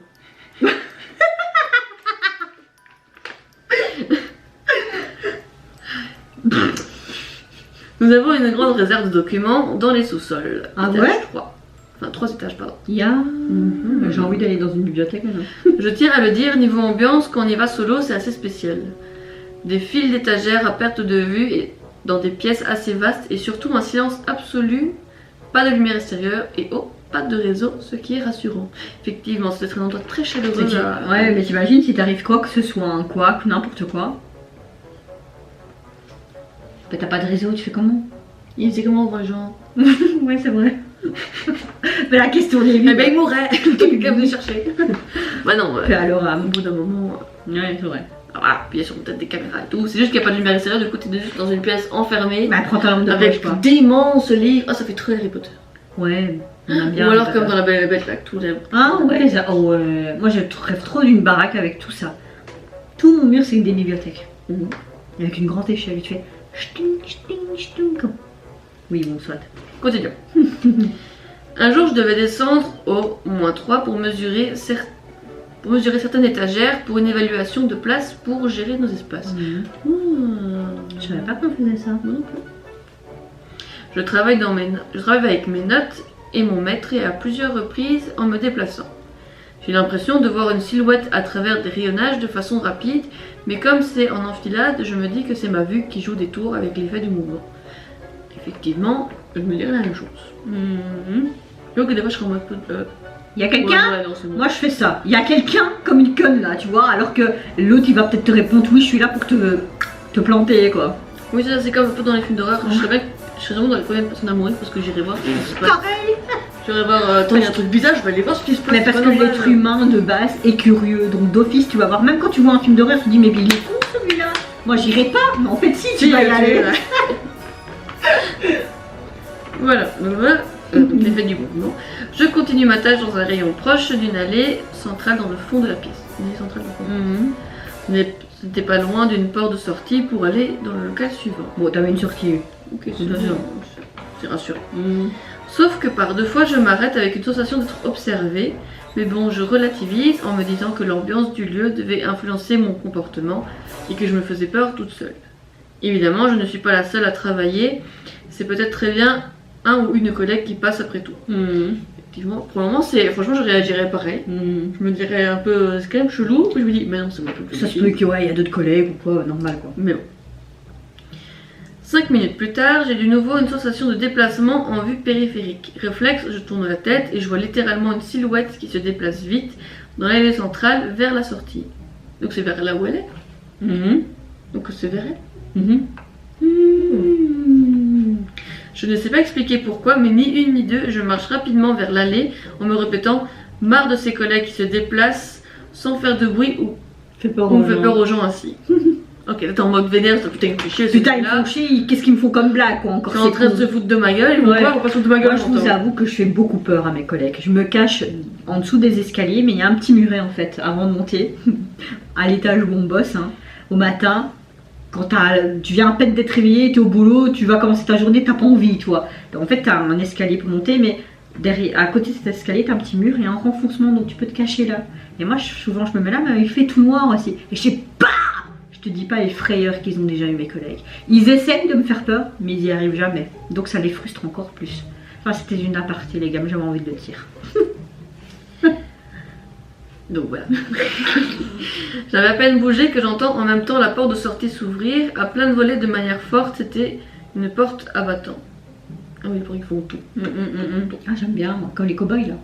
Nous avons une grande réserve de documents dans les sous-sols. Ah Étage ouais 3. Enfin, 3 étages, pardon. J'ai envie d'aller dans une bibliothèque maintenant. Je tiens à le dire, niveau ambiance, quand on y va solo, c'est assez spécial. Des files d'étagères à perte de vue et dans des pièces assez vastes et surtout un silence absolu, pas de lumière extérieure et pas de réseau, ce qui est rassurant. Effectivement, c'est un endroit très chaleureux. Ouais, mais t'imagines si t'arrive quoi que ce soit, un couac, n'importe quoi. Bah, t'as pas de réseau, tu fais comment? Il était comment, vrai gens? Ouais, c'est vrai. Mais la question des Eh vies. ben, il mourrait. Quelqu'un venait chercher. Bah non, Fait alors au bout d'un moment. Ouais, c'est vrai. Voilà, puis il y a sur peut-être des caméras et tout. C'est juste qu'il n'y a pas de lumière extérieure, du coup, t'es juste dans une pièce enfermée. Bah, prends ta lampe de poche, avec quoi. d'immenses livres. Ah, ça fait très Harry Potter. Ouais, on aime bien. Ou alors comme dans La Belle et la Bête, là, avec tout. Ah ouais, ça, oh, ouais. Moi je rêve trop d'une baraque avec tout ça. Tout mon mur c'est des bibliothèques. Avec une grande échelle, tu fais ch'ting, ch'ting, ch'ting, comme. Oui, bon, soit. Continuons. Un jour, je devais descendre au -3 pour mesurer certaines étagères pour une évaluation de place pour gérer nos espaces. Je savais pas qu'on faisait ça. Moi non plus. Je travaille avec mes notes et mon maître et à plusieurs reprises en me déplaçant. J'ai l'impression de voir une silhouette à travers des rayonnages de façon rapide, mais comme c'est en enfilade, je me dis que c'est ma vue qui joue des tours avec l'effet du mouvement. Effectivement, je me dis la même chose. Je vois que des fois je serais en mode... Il y a quelqu'un ouais, non, c'est bon. Moi je fais ça. Il y a quelqu'un comme une conne là, tu vois, alors que l'autre il va peut-être te répondre oui, je suis là pour te planter quoi. Oui, ça c'est comme un peu dans les films d'horreur. Je serais vraiment dans les premières personnes à mourir parce que j'irai voir. Pareil. J'irai voir, attends, il y a un truc bizarre, je vais aller voir ce qui se passe. Mais parce que l'être humain de base est curieux, donc d'office tu vas voir, même quand tu vois un film d'horreur, tu te dis mais il est fou celui-là. Moi j'irai pas, mais en fait si, tu vas y aller. Voilà, donc l'effet du mouvement. Je continue ma tâche dans un rayon proche d'une allée centrale dans le fond de la pièce. Une allée centrale dans le fond. Mais c'était pas loin d'une porte de sortie pour aller dans le local suivant. Bon, t'avais une sortie. Ok, c'est rassurant. Sauf que par 2 fois, je m'arrête avec une sensation d'être observée. Mais bon, je relativise en me disant que l'ambiance du lieu devait influencer mon comportement et que je me faisais peur toute seule. Évidemment, je ne suis pas la seule à travailler. C'est peut-être très bien un ou une collègue qui passe après tout. Effectivement, pour le moment, franchement, je réagirais pareil. Je me dirais un peu, c'est quand même chelou, puis je me dis, mais non, c'est moi tout Ça se peut qu'il y a d'autres collègues ou quoi, normal quoi. Mais bon. 5 minutes plus tard, j'ai de nouveau une sensation de déplacement en vue périphérique. Réflexe, je tourne la tête et je vois littéralement une silhouette qui se déplace vite dans l'allée centrale vers la sortie. Donc c'est vers là où elle est. Donc c'est vers elle. Je ne sais pas expliquer pourquoi, mais ni une ni deux, je marche rapidement vers l'allée en me répétant « Marre de ces collègues qui se déplacent sans faire de bruit ou fait peur aux gens ainsi. » Ok, là t'es en mode vénère, putain ils me font chier. Putain ils me font chier, qu'est-ce qu'ils me font comme blague quoi encore. T'es en train de se foutre de ma gueule, ils vont pas se foutre de ma gueule. Moi je vous avoue que je fais beaucoup peur à mes collègues. Je me cache en dessous des escaliers, mais il y a un petit muret en fait avant de monter à l'étage où on bosse, hein. Au matin. Quand tu viens à peine d'être réveillé, tu es au boulot, tu vas commencer ta journée, t'as pas envie, toi. Donc, en fait, tu as un escalier pour monter, mais derrière, à côté de cet escalier, tu as un petit mur et un renfoncement, donc tu peux te cacher là. Et moi, souvent, je me mets là, mais il fait tout noir aussi. Et je sais pas, je te dis pas les frayeurs qu'ils ont déjà eu, mes collègues. Ils essaient de me faire peur, mais ils y arrivent jamais. Donc ça les frustre encore plus. Enfin, c'était une aparté, les gars, mais j'avais envie de le dire. Donc voilà. J'avais à peine bougé que j'entends en même temps la porte de sortie s'ouvrir à plein de volets de manière forte. C'était une porte abattant. Ah oui, pour qu'ils font tout. Ah j'aime bien, moi, comme les cow-boys là.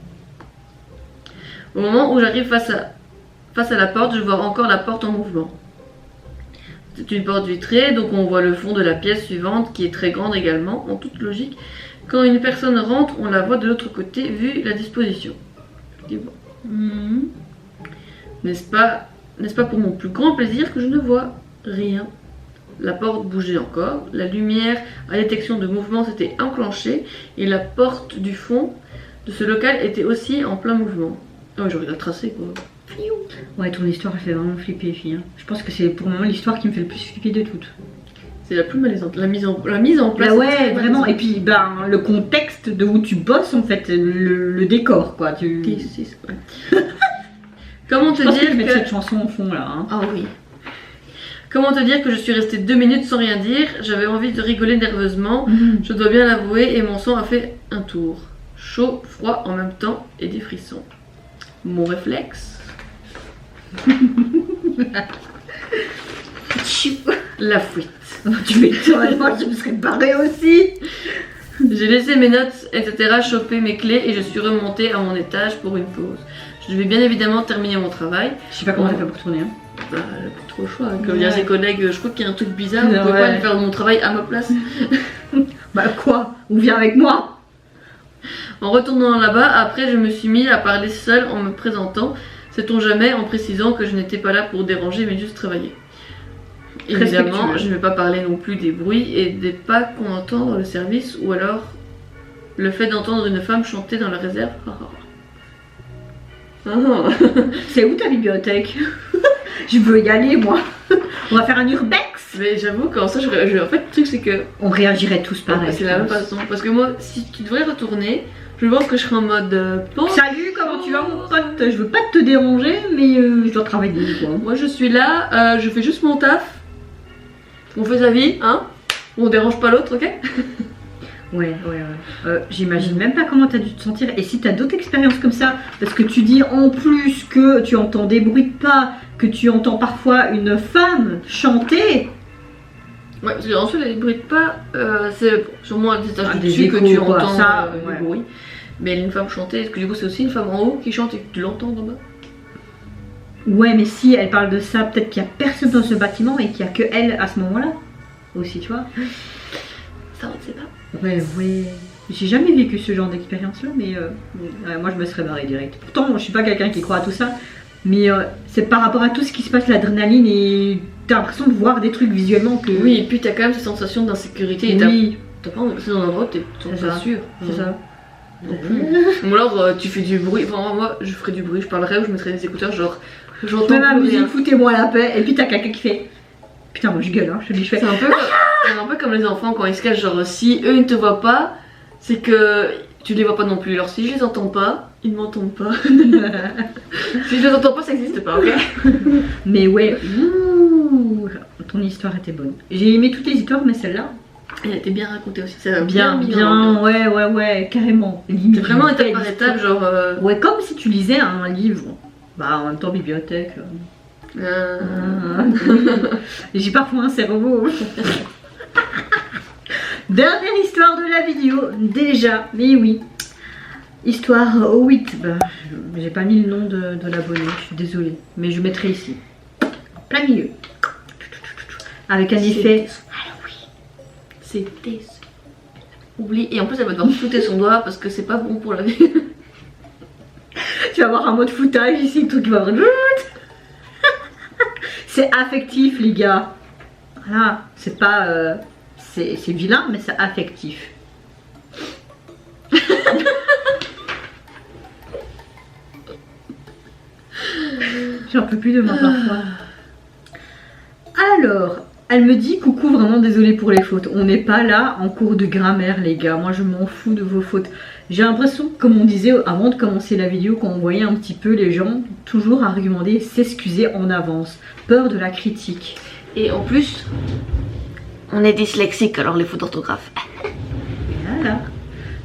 Au moment où j'arrive face à la porte, je vois encore la porte en mouvement. C'est une porte vitrée, donc on voit le fond de la pièce suivante qui est très grande également, en toute logique. Quand une personne rentre, on la voit de l'autre côté vu la disposition. N'est-ce pas pour mon plus grand plaisir que je ne vois rien. La porte bougeait encore, la lumière à détection de mouvement s'était enclenchée et la porte du fond de ce local était aussi en plein mouvement. Ah ouais, j'aurais la tracé quoi. Ouais, ton histoire elle fait vraiment flipper, fille. Je pense que c'est pour le moment l'histoire qui me fait le plus flipper de toutes. C'est la plus malaisante. La mise en place. Bah ouais, vraiment. Et puis, ben, le contexte de où tu bosses, en fait, le décor, quoi. Comment te dire que... mettre cette chanson au fond, là. Hein. Ah oui. Comment te dire que je suis restée 2 minutes sans rien dire. J'avais envie de rigoler nerveusement. Je dois bien l'avouer, et mon sang a fait un tour. Chaud, froid en même temps, et des frissons. Mon réflexe... La fuite. Tu m'étonnes, moi je me serais barrée aussi. J'ai laissé mes notes, etc., choper mes clés et je suis remontée à mon étage pour une pause. Je devais bien évidemment terminer mon travail. Je sais pas comment elle fait pour tourner. Hein. Bah, elle a plus trop le choix. Comme dire ses collègues, je crois qu'il y a un truc bizarre, vous pouvez pas aller faire mon travail à ma place. Bah quoi? On vient avec moi? En retournant là-bas, après je me suis mis à parler seule en me présentant, sait-on jamais, en précisant que je n'étais pas là pour déranger mais juste travailler. Évidemment, je ne vais pas parler non plus des bruits et des pas qu'on entend dans le service ou alors le fait d'entendre une femme chanter dans la réserve. C'est où ta bibliothèque? Je veux y aller moi. On va faire un urbex. Mais j'avoue qu'en ça, en fait le truc c'est que... On réagirait tous pareil. C'est la même façon. Parce que moi, si tu devrais retourner, je pense que je serais en mode... Salut, comment tu vas mon pote? Je veux pas te déranger mais je dois travailler quoi. Moi je suis là, je fais juste mon taf. On fait sa vie, hein? On dérange pas l'autre, ok? Ouais. J'imagine même pas comment t'as dû te sentir. Et si t'as d'autres expériences comme ça, parce que tu dis en plus que tu entends des bruits de pas, que tu entends parfois une femme chanter. Ouais, parce que ensuite les bruits de pas, c'est sûrement à des étages des dessus échos, que tu quoi, entends ça, le bruit. Mais une femme chanter, est-ce que du coup c'est aussi une femme en haut qui chante et que tu l'entends en bas? Ouais, mais si elle parle de ça, peut-être qu'il y a personne dans ce bâtiment et qu'il y a que elle à ce moment-là. Aussi, tu vois. Ça, on ne sait pas. Ouais. J'ai jamais vécu ce genre d'expérience-là, mais moi je me serais barrée direct. Pourtant, je suis pas quelqu'un qui croit à tout ça, mais c'est par rapport à tout ce qui se passe, l'adrénaline, et t'as l'impression de voir des trucs visuellement que... Oui, et puis t'as quand même cette sensation d'insécurité. Oui. T'as pas envie de passer dans un endroit où t'es pas sûr. C'est ça. Ou alors tu fais du bruit. Enfin, moi je ferais du bruit, je parlerais ou je mettrais des écouteurs, genre j'entends ma musique, rien. foutez-moi la paix. Et puis t'as quelqu'un qui fait... Putain, moi je gueule, hein. Je te dis, je fais... C'est un peu comme les enfants quand ils se cachent, genre si eux ils ne te voient pas, c'est que tu les vois pas non plus. Alors si je les entends pas, ils ne m'entendent pas. Si je les entends pas, ça n'existe pas, ok? Mais ouais, ouh, ton histoire était bonne. J'ai aimé toutes les histoires, mais celle-là, Elle était bien racontée aussi, ça va Bien, mis dans l'ambiance. ouais, carrément. C'est Limite, vraiment une étape belle par histoire. étape, genre. Ouais, comme si tu lisais un livre. Bah, en même temps, bibliothèque. euh, J'ai parfois un cerveau. Dernière histoire de la vidéo, déjà, mais oui. Histoire au 8. Bah, j'ai pas mis le nom de l'abonné, je suis désolée. Mais je mettrai ici. En plein milieu. Avec un effet. C'était. Oublie. Et en plus, elle va devoir fouter son doigt parce que c'est pas bon pour la vie. Tu vas avoir un mot de foutage ici, le truc qui va. C'est affectif, les gars. Voilà, c'est pas. C'est vilain, mais c'est affectif. J'en peux plus de moi parfois. Alors, elle me dit coucou, vraiment désolée pour les fautes. On n'est pas là en cours de grammaire, les gars. Moi, je m'en fous de vos fautes. J'ai l'impression, comme on disait avant de commencer la vidéo, qu'on voyait un petit peu les gens toujours argumenter, s'excuser en avance. Peur de la critique. Et en plus, on est dyslexique, alors les fautes d'orthographe. Voilà.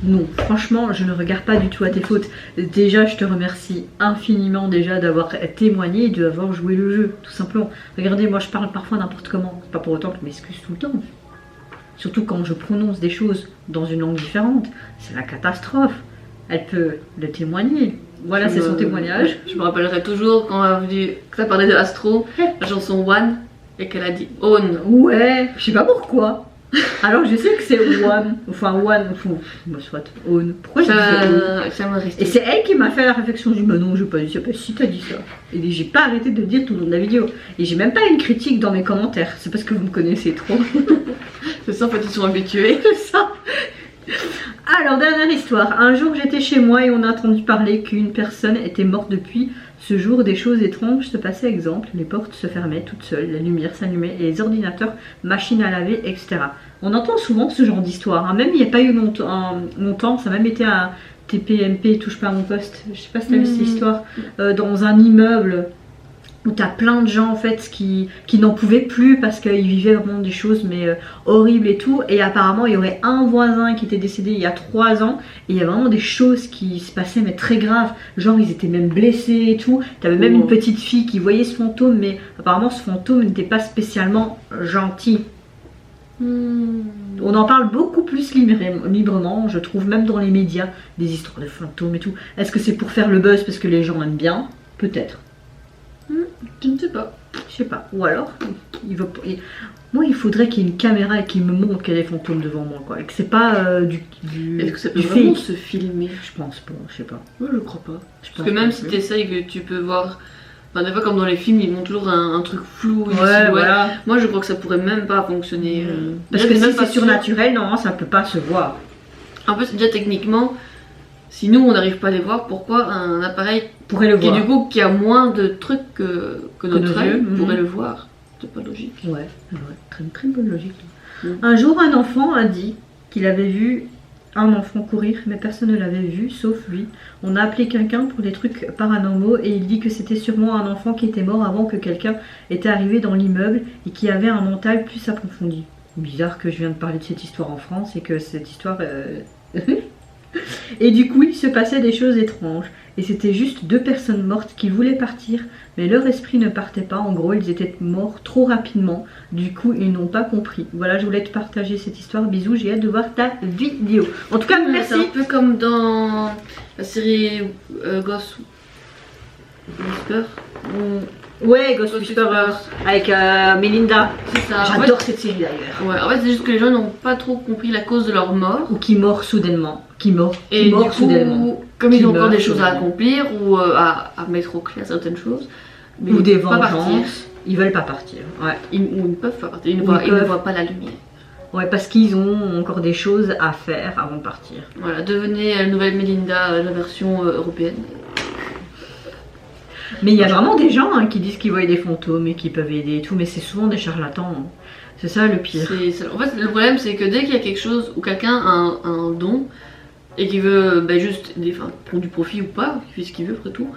Non, franchement, je ne regarde pas du tout à tes fautes. Déjà, je te remercie infiniment déjà d'avoir témoigné et d'avoir joué le jeu, tout simplement. Regardez, moi je parle parfois n'importe comment. C'est pas pour autant que je m'excuse tout le temps. Surtout quand je prononce des choses dans une langue différente. C'est la catastrophe. Elle peut le témoigner. Voilà, c'est son témoignage. Je me rappellerai toujours quand tu as parlé de Astro, la chanson One, et qu'elle a dit Own. Ouais, je sais pas pourquoi. Alors je sais que c'est one, enfin one, bah, soit own. Pourquoi j'ai dit own? Ça m'a resté. Et c'est elle qui m'a fait la réflexion. Je dis, bah non, j'ai pas dit ça. Bah si, t'as dit ça. Et j'ai pas arrêté de le dire tout le long de la vidéo. Et j'ai même pas une critique dans mes commentaires. C'est parce que vous me connaissez trop. C'est ça, en fait, ils sont habitués. C'est ça. Alors, dernière histoire. Un jour, j'étais chez moi et on a entendu parler qu'une personne était morte depuis ce jour. Des choses étranges se passaient. Exemple, les portes se fermaient toutes seules, la lumière s'allumait et les ordinateurs, machines à laver, etc. On entend souvent ce genre d'histoire. Hein. Même il n'y a pas eu longtemps, ça a même été un TPMP, touche pas à mon poste. Je sais pas si tu as vu cette histoire. Dans un immeuble où tu as plein de gens en fait qui n'en pouvaient plus parce qu'ils vivaient vraiment des choses mais horribles et tout. Et apparemment il y aurait un voisin qui était décédé il y a 3 ans et il y a vraiment des choses qui se passaient mais très graves. Genre ils étaient même blessés et tout. Tu avais même une petite fille qui voyait ce fantôme mais apparemment ce fantôme n'était pas spécialement gentil. On en parle beaucoup plus librement, je trouve, même dans les médias, des histoires de fantômes et tout. Est-ce que c'est pour faire le buzz parce que les gens aiment bien? Peut-être. Je ne sais pas. Je sais pas. Ou alors, moi il faudrait qu'il y ait une caméra et qu'il me montre qu'il y a des fantômes devant moi, quoi. Et que c'est pas Est-ce que ça peut du vraiment fake. se filmer? Je pense pas, je sais pas. Moi, je crois pas. Je Parce pense que même pas si plus. tu essayes, que tu peux voir. Enfin, des fois, comme dans les films, ils montrent toujours un truc flou. Une Ouais, silhouette. voilà. Moi, je crois que ça pourrait même pas fonctionner. Parce Déjà, que t'es si même pas c'est sûr. surnaturel, non, ça peut pas se voir. En plus, déjà techniquement, si nous on n'arrive pas à les voir, pourquoi un appareil Pourrait le qui, voir. du coup, qui a moins de trucs que notre nos œil yeux, pourrait le voir? C'est pas logique. Ouais, très, très bonne logique. Mm. Un jour, un enfant a dit qu'il avait vu un enfant courir, mais personne ne l'avait vu, sauf lui. On a appelé quelqu'un pour des trucs paranormaux et il dit que c'était sûrement un enfant qui était mort avant que quelqu'un était arrivé dans l'immeuble et qui avait un mental plus approfondi. Bizarre que je viens de parler de cette histoire en France et que cette histoire... Et du coup, il se passait des choses étranges. Et c'était juste 2 personnes mortes qui voulaient partir, mais leur esprit ne partait pas. En gros, ils étaient morts trop rapidement. Du coup, ils n'ont pas compris. Voilà, je voulais te partager cette histoire. Bisous, j'ai hâte de voir ta vidéo. En tout cas, merci. C'est un peu comme dans la série Ghost Whisper. Ouais, Ghost Whisperer avec Melinda. C'est ça. J'adore cette série d'ailleurs. Ouais, en fait, c'est juste que les gens n'ont pas trop compris la cause de leur mort. Ou qui meurt soudainement. Qui meurt Et du coup, soudainement. comme Qui ils ont encore meurt des choses à soudainement. accomplir ou à mettre au clair certaines choses, mais Ou ils des peuvent pas partir. vengeances. Ils veulent pas partir. Ouais. Ou ils ne peuvent pas partir. Ils ne Ou voient, ils ils ne peuvent. voient pas la lumière. Ouais, parce qu'ils ont encore des choses à faire avant de partir. Voilà, devenez la nouvelle Melinda, la version européenne. Mais il y a vraiment des gens qui disent qu'ils voient des fantômes et qui peuvent aider et tout, mais c'est souvent des charlatans. Hein. C'est ça le pire. En fait, le problème, c'est que dès qu'il y a quelque chose où quelqu'un a un don et qui veut juste prendre du profit ou pas, il fait ce qu'il veut après tout,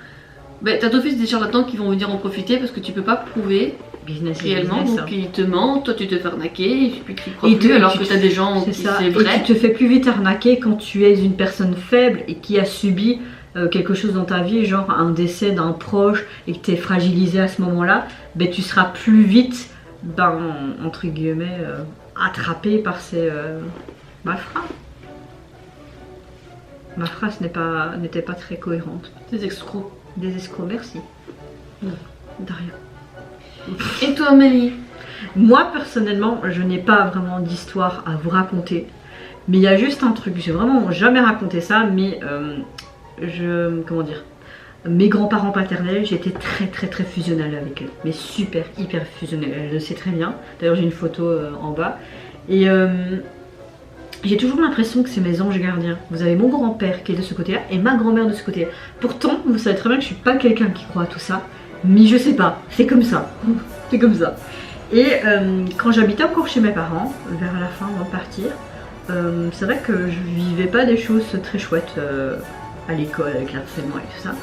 bah, t'as d'office des charlatans qui vont venir en profiter parce que tu peux pas prouver Business is réellement, business, donc hein. ils te mentent, toi tu te fais arnaquer, et puis tu crois Et plus, tu- alors tu que te- t'as des gens C'est qui ça. c'est Et vrai. tu te fais plus vite arnaquer quand tu es une personne faible et qui a subi quelque chose dans ta vie, genre un décès d'un proche et que tu es fragilisé à ce moment-là, ben, tu seras plus vite, ben, entre guillemets, attrapé par ces malfrats. Ma phrase n'était pas très cohérente. Des escrocs. Des escrocs, merci. De rien. Et toi Amélie? Moi personnellement, je n'ai pas vraiment d'histoire à vous raconter. Mais il y a juste un truc, j'ai vraiment jamais raconté ça, mais comment dire, mes grands-parents paternels, j'étais très fusionnelle avec eux. Mais super, hyper fusionnelle, elle le sait très bien. D'ailleurs j'ai une photo en bas. Et j'ai toujours l'impression que c'est mes anges gardiens. Vous avez mon grand-père qui est de ce côté-là et ma grand-mère de ce côté-là. Pourtant, vous savez très bien que je suis pas quelqu'un qui croit à tout ça. Mais je sais pas, c'est comme ça. C'est comme ça. Et quand j'habitais encore chez mes parents, vers la fin avant de partir, c'est vrai que je vivais pas des choses très chouettes à l'école avec l'harcèlement et tout ça.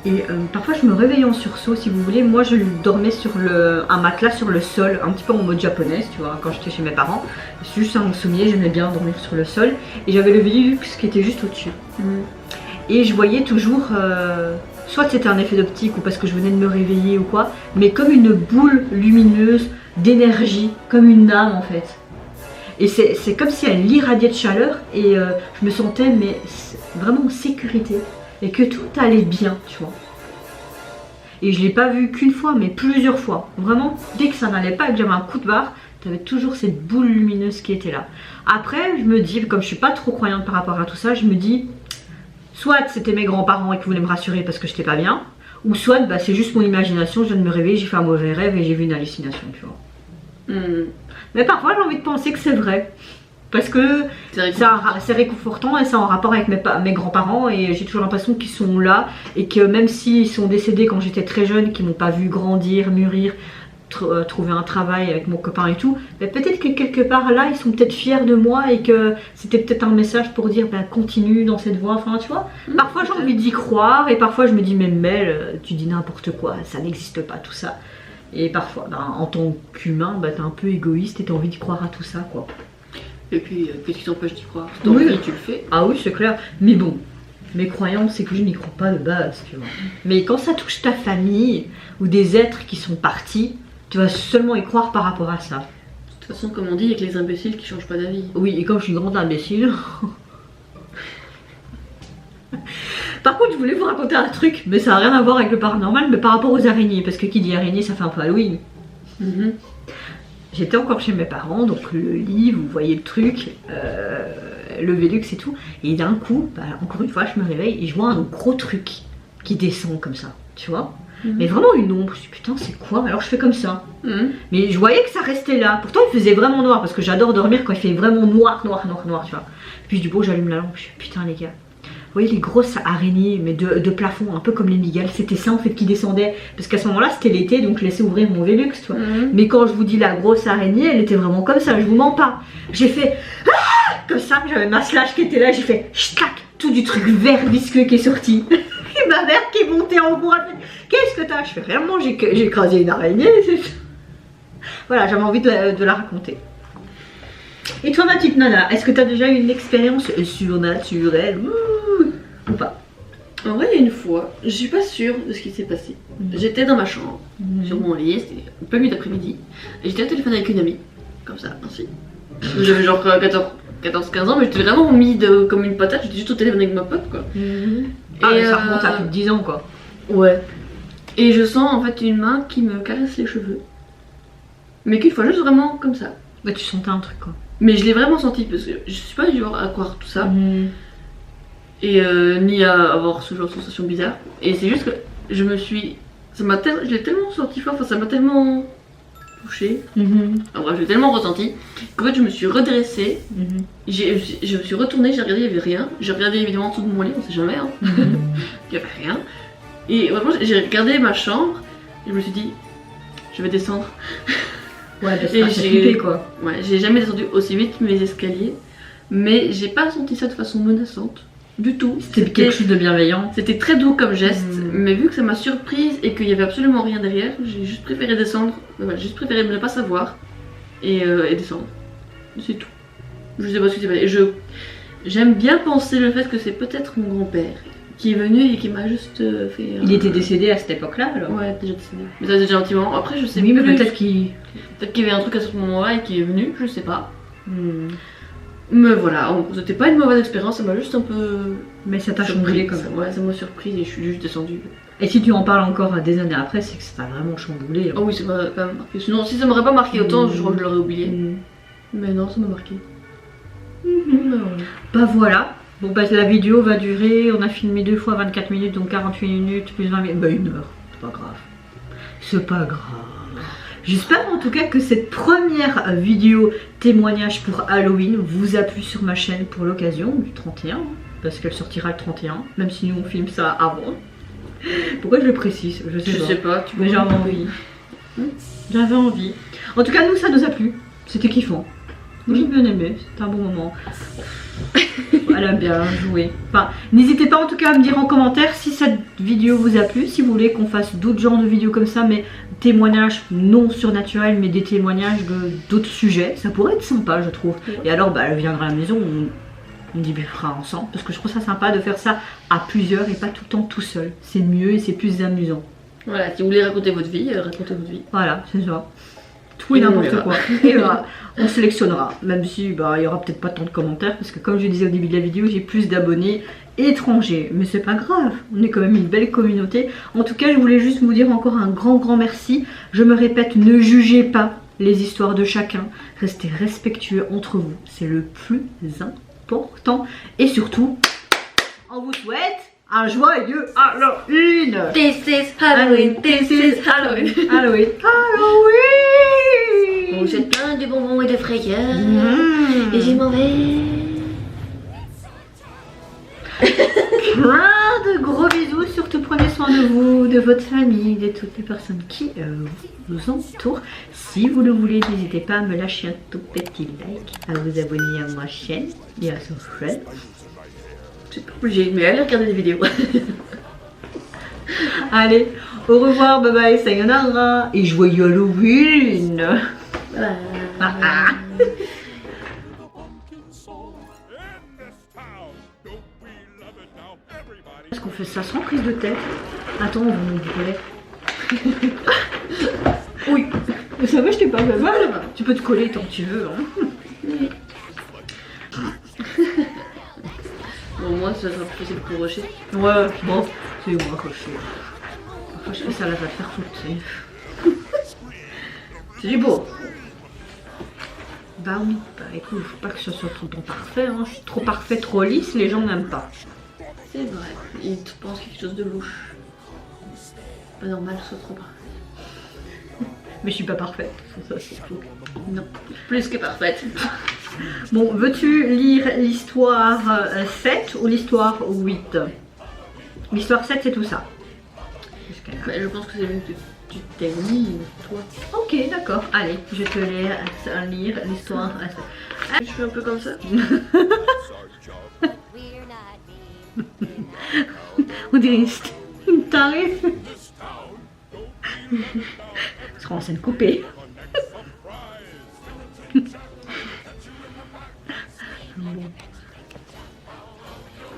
Et parfois je me réveillais en sursaut, si vous voulez. Moi je dormais sur un matelas sur le sol, un petit peu en mode japonaise, tu vois, quand j'étais chez mes parents. C'est juste un insomnie, j'aimais bien dormir sur le sol. Et j'avais le Velux qui était juste au-dessus. Et je voyais toujours, soit c'était un effet d'optique ou parce que je venais de me réveiller ou quoi, mais comme une boule lumineuse d'énergie, comme une âme en fait. Et c'est comme si elle irradiait de chaleur et je me sentais mais vraiment en sécurité et que tout allait bien, tu vois. Et je l'ai pas vu qu'une fois, mais plusieurs fois. Vraiment, dès que ça n'allait pas et que j'avais un coup de barre, t'avais toujours cette boule lumineuse qui était là. Après, je me dis, comme je suis pas trop croyante par rapport à tout ça, je me dis, soit c'était mes grands-parents et qui voulaient me rassurer parce que j'étais pas bien, ou soit bah, c'est juste mon imagination, je viens de me réveiller, j'ai fait un mauvais rêve et j'ai vu une hallucination, tu vois. Mais parfois j'ai envie de penser que c'est vrai. Parce que c'est réconfortant et c'est en rapport avec mes grands-parents et j'ai toujours l'impression qu'ils sont là et que même s'ils sont décédés quand j'étais très jeune, qu'ils m'ont pas vu grandir, mûrir, trouver un travail avec mon copain et tout, mais peut-être que quelque part là ils sont peut-être fiers de moi et que c'était peut-être un message pour dire ben, continue dans cette voie, enfin tu vois. Parfois j'ai envie d'y croire et parfois je me dis mais Mel, tu dis n'importe quoi, ça n'existe pas tout ça. Et parfois ben, en tant qu'humain ben, t'es un peu égoïste et t'as envie d'y croire à tout ça quoi. Et puis, qu'est-ce qui t'empêche d'y croire? Si t'as envie, tu le fais. Ah oui, c'est clair. Mais bon, mes croyances, c'est que je n'y crois pas de base, tu vois. Mais quand ça touche ta famille ou des êtres qui sont partis, tu vas seulement y croire par rapport à ça. De toute façon, comme on dit, il y a que les imbéciles qui changent pas d'avis. Oui, et comme je suis une grande imbécile... Par contre, je voulais vous raconter un truc, mais ça n'a rien à voir avec le paranormal, mais par rapport aux araignées, parce que qui dit araignée, ça fait un peu Halloween. J'étais encore chez mes parents, donc le lit, vous voyez le truc, le Velux et tout. Et d'un coup, bah, encore une fois, je me réveille et je vois un gros truc qui descend comme ça, tu vois. Mais vraiment une ombre. Je me dis putain, c'est quoi? Alors je fais comme ça. Mais je voyais que ça restait là. Pourtant, il faisait vraiment noir parce que j'adore dormir quand il fait vraiment noir, tu vois. Puis je dis bon, j'allume la lampe. Je dis putain, les gars. Vous voyez les grosses araignées mais de plafond, un peu comme les migales, c'était ça en fait qui descendait. Parce qu'à ce moment-là c'était l'été donc je laissais ouvrir mon Velux, tu vois. Mais quand je vous dis la grosse araignée, elle était vraiment comme ça, je vous mens pas. J'ai fait comme ça, j'avais ma slash qui était là, j'ai fait clac, tout du truc vert visqueux qui est sorti. Et ma mère qui est montée en bois, elle fait qu'est-ce que t'as? Je fais rien, j'ai écrasé une araignée. Voilà, j'avais envie de la raconter. Et toi ma petite nana, est-ce que t'as déjà eu une expérience surnaturelle ou pas? En vrai, il y a une fois, je suis pas sûre de ce qui s'est passé. J'étais dans ma chambre, sur mon lit, c'était plein milieu d'après-midi, et j'étais au téléphone avec une amie, comme ça, ainsi. J'avais genre 14-15 ans, mais j'étais vraiment mis comme une patate, j'étais juste au téléphone avec ma pote, quoi. Ah, mais ça remonte à plus de 10 ans, quoi. Ouais. Et je sens en fait une main qui me caresse les cheveux. Mais qu'une fois, juste vraiment comme ça. Ouais, tu sentais un truc, quoi. Mais je l'ai vraiment senti, parce que je suis pas du genre à croire tout ça. Et ni à avoir ce genre de sensation bizarre. Et c'est juste que je l'ai tellement senti fort, enfin ça m'a tellement touchée. En bref, je l'ai tellement ressenti qu'en fait je me suis redressée. Je me suis retournée, j'ai regardé, il n'y avait rien. J'ai regardé évidemment en dessous de mon lit, on sait jamais. Il n'y avait rien. Et vraiment j'ai regardé ma chambre et je me suis dit, je vais descendre. Ouais, parce que j'ai flippé quoi. Ouais, j'ai jamais descendu aussi vite mes escaliers. Mais j'ai pas senti ça de façon menaçante. du tout. C'était quelque chose de bienveillant. C'était très doux comme geste, Mm. mais vu que ça m'a surprise et qu'il y avait absolument rien derrière, j'ai juste préféré descendre. Voilà, j'ai juste préféré ne pas savoir et descendre. C'est tout. Je sais pas ce qui s'est passé. J'aime bien penser le fait que c'est peut-être mon grand-père qui est venu et qui m'a juste fait. Il était décédé à cette époque-là alors. Ouais, déjà décédé. Mais ça c'est déjà un petit moment. Après, je sais Oui, mais plus. peut-être qu'il. Peut-être qu'il y avait un truc à ce moment-là et qui est venu, je sais pas. Hmm. Mais voilà, c'était pas une mauvaise expérience, ça m'a juste un peu. Mais ça t'a surpris, chamboulé quand ça- même. Ouais, ça m'a surprise et je suis juste descendue. Et si tu en parles encore des années après, c'est que ça t'a vraiment chamboulé. Oh oui, ça m'a quand même marqué. Sinon, si ça m'aurait pas marqué autant, Mm. je crois que je l'aurais oublié. Hmm. Mais non, ça m'a marqué. Bah voilà. Bon bah la vidéo va durer, on a filmé 2 fois 24 minutes, donc 48 minutes plus 20 minutes, bah 1 heure. C'est pas grave. C'est pas grave. J'espère en tout cas que cette première vidéo témoignage pour Halloween vous a plu sur ma chaîne pour l'occasion du 31, parce qu'elle sortira le 31, même si nous on filme ça avant. Pourquoi je le précise? Je Je sais pas, tu vois. Mais j'avais envie. J'avais envie. En tout cas, nous, ça nous a plu. C'était kiffant. Moi, j'ai bien aimé. C'était un bon moment. Elle a bien joué. Enfin, n'hésitez pas en tout cas à me dire en commentaire si cette vidéo vous a plu. Si vous voulez qu'on fasse d'autres genres de vidéos comme ça, mais témoignages non surnaturels, mais des témoignages d'autres sujets. Ça pourrait être sympa, je trouve. Et alors, bah, elle viendra à la maison. On divertira ensemble. Parce que je trouve ça sympa de faire ça à plusieurs et pas tout le temps tout seul. C'est mieux et c'est plus amusant. Voilà, si vous voulez raconter votre vie, racontez votre vie. Voilà, c'est ça. Tout et Et on n'importe verra. quoi. Et voilà, on sélectionnera. Même si bah, il y aura peut-être pas tant de commentaires. Parce que comme je disais au début de la vidéo, j'ai plus d'abonnés étrangers. Mais c'est pas grave. On est quand même une belle communauté. En tout cas, je voulais juste vous dire encore un grand merci. Je me répète, ne jugez pas les histoires de chacun. Restez respectueux entre vous. C'est le plus important. Et surtout, on vous souhaite un joyeux Halloween. This is Halloween, this is Halloween. Halloween. On Halloween. jette plein de bonbons et de frayeurs. Mmh. Et je m'en vais. Plein de gros bisous. Surtout prenez soin de vous, de votre famille, de toutes les personnes qui vous entourent. Si vous le voulez, n'hésitez pas à me lâcher un tout petit like, à vous abonner à ma chaîne et à son chaîne. C'est pas obligé, mais allez regarder des vidéos. Allez, au revoir, bye bye, sayonara et joyeux Halloween. Voilà. Ah, ah. Est-ce qu'on fait ça sans prise de tête? Attends, on va nous coller. Oui, ça va, je t'ai pas fait mal. Tu peux te coller tant que tu veux. Hein. Bon, moi, ça sera plus facile pour rocher. Ouais, bon, c'est moi que je fais. Parfois, je fais ça, là, va te faire foutre, tu sais. C'est du beau. Bah oui, bah écoute, faut pas que ce soit tout le temps parfait. Hein. C'est trop parfait, trop lisse, les gens n'aiment pas. C'est vrai. Ils te pensent quelque chose de louche. Pas normal que ce soit trop parfait. Mais je suis pas parfaite, ça c'est fou. Non, plus que parfaite. Bon, veux-tu lire l'histoire 7 ou l'histoire 8? L'histoire 7, c'est tout ça. Jusqu'à là. Bah, je pense que c'est mieux que tu termines, toi. Ok, d'accord. Allez, je te lire l'histoire 7. Je fais un peu comme ça. On dirait une tarée. On sera en scène coupée. Bon.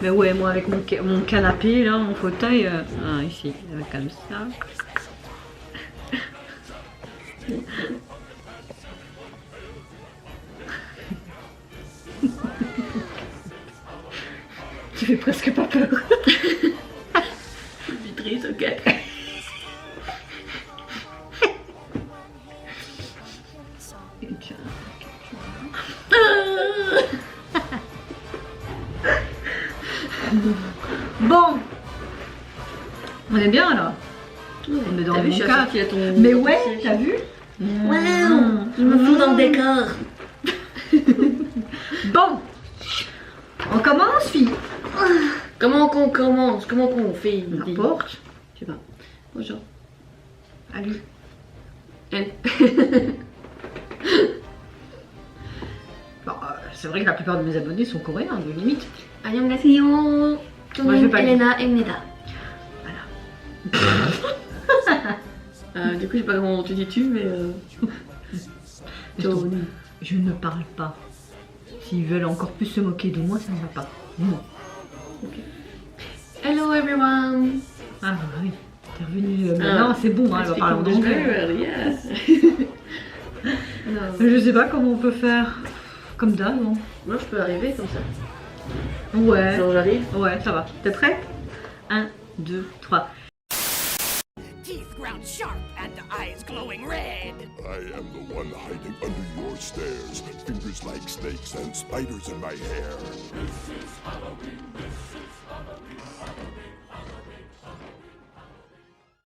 Mais ouais, moi avec mon canapé, là, mon fauteuil, ici, comme ça. Tu fais presque pas peur. Je suis triste, ok. Bon, on est bien là. On est dans T'as le vu, bon je suis cadre. assortie à ton... Mais ton ouais, siège. t'as vu? Waouh, je me fous dans le décor. Bon, on commence, fille. Comment qu'on commence? Comment qu'on fait? N'importe. Je sais pas. Bonjour. Allez. Elle. Bon, c'est vrai que la plupart de mes abonnés sont coréens, de limite. 안녕하세요. Moi, je vais 저는 pas 엘레나입니다. Du coup, je sais pas comment tu dis tu, mais. Tony. Je ne parle pas. S'ils veulent encore plus se moquer de moi, ça ne va pas. Non. Hello everyone. Ah bah oui, t'es revenu. Non, c'est bon, hein, elle va parler en Speaking anglais. very well, yeah. Non. Je sais pas comment on peut faire. Comme d'hab, non? Moi, je peux arriver comme ça. Ouais. Genre, j'arrive. Ouais, ça va. T'es prête? 1, 2, 3. Teeth ground sharp and eyes glowing red. I am the one hiding under your stairs. Fingers like snakes and spiders in my hair.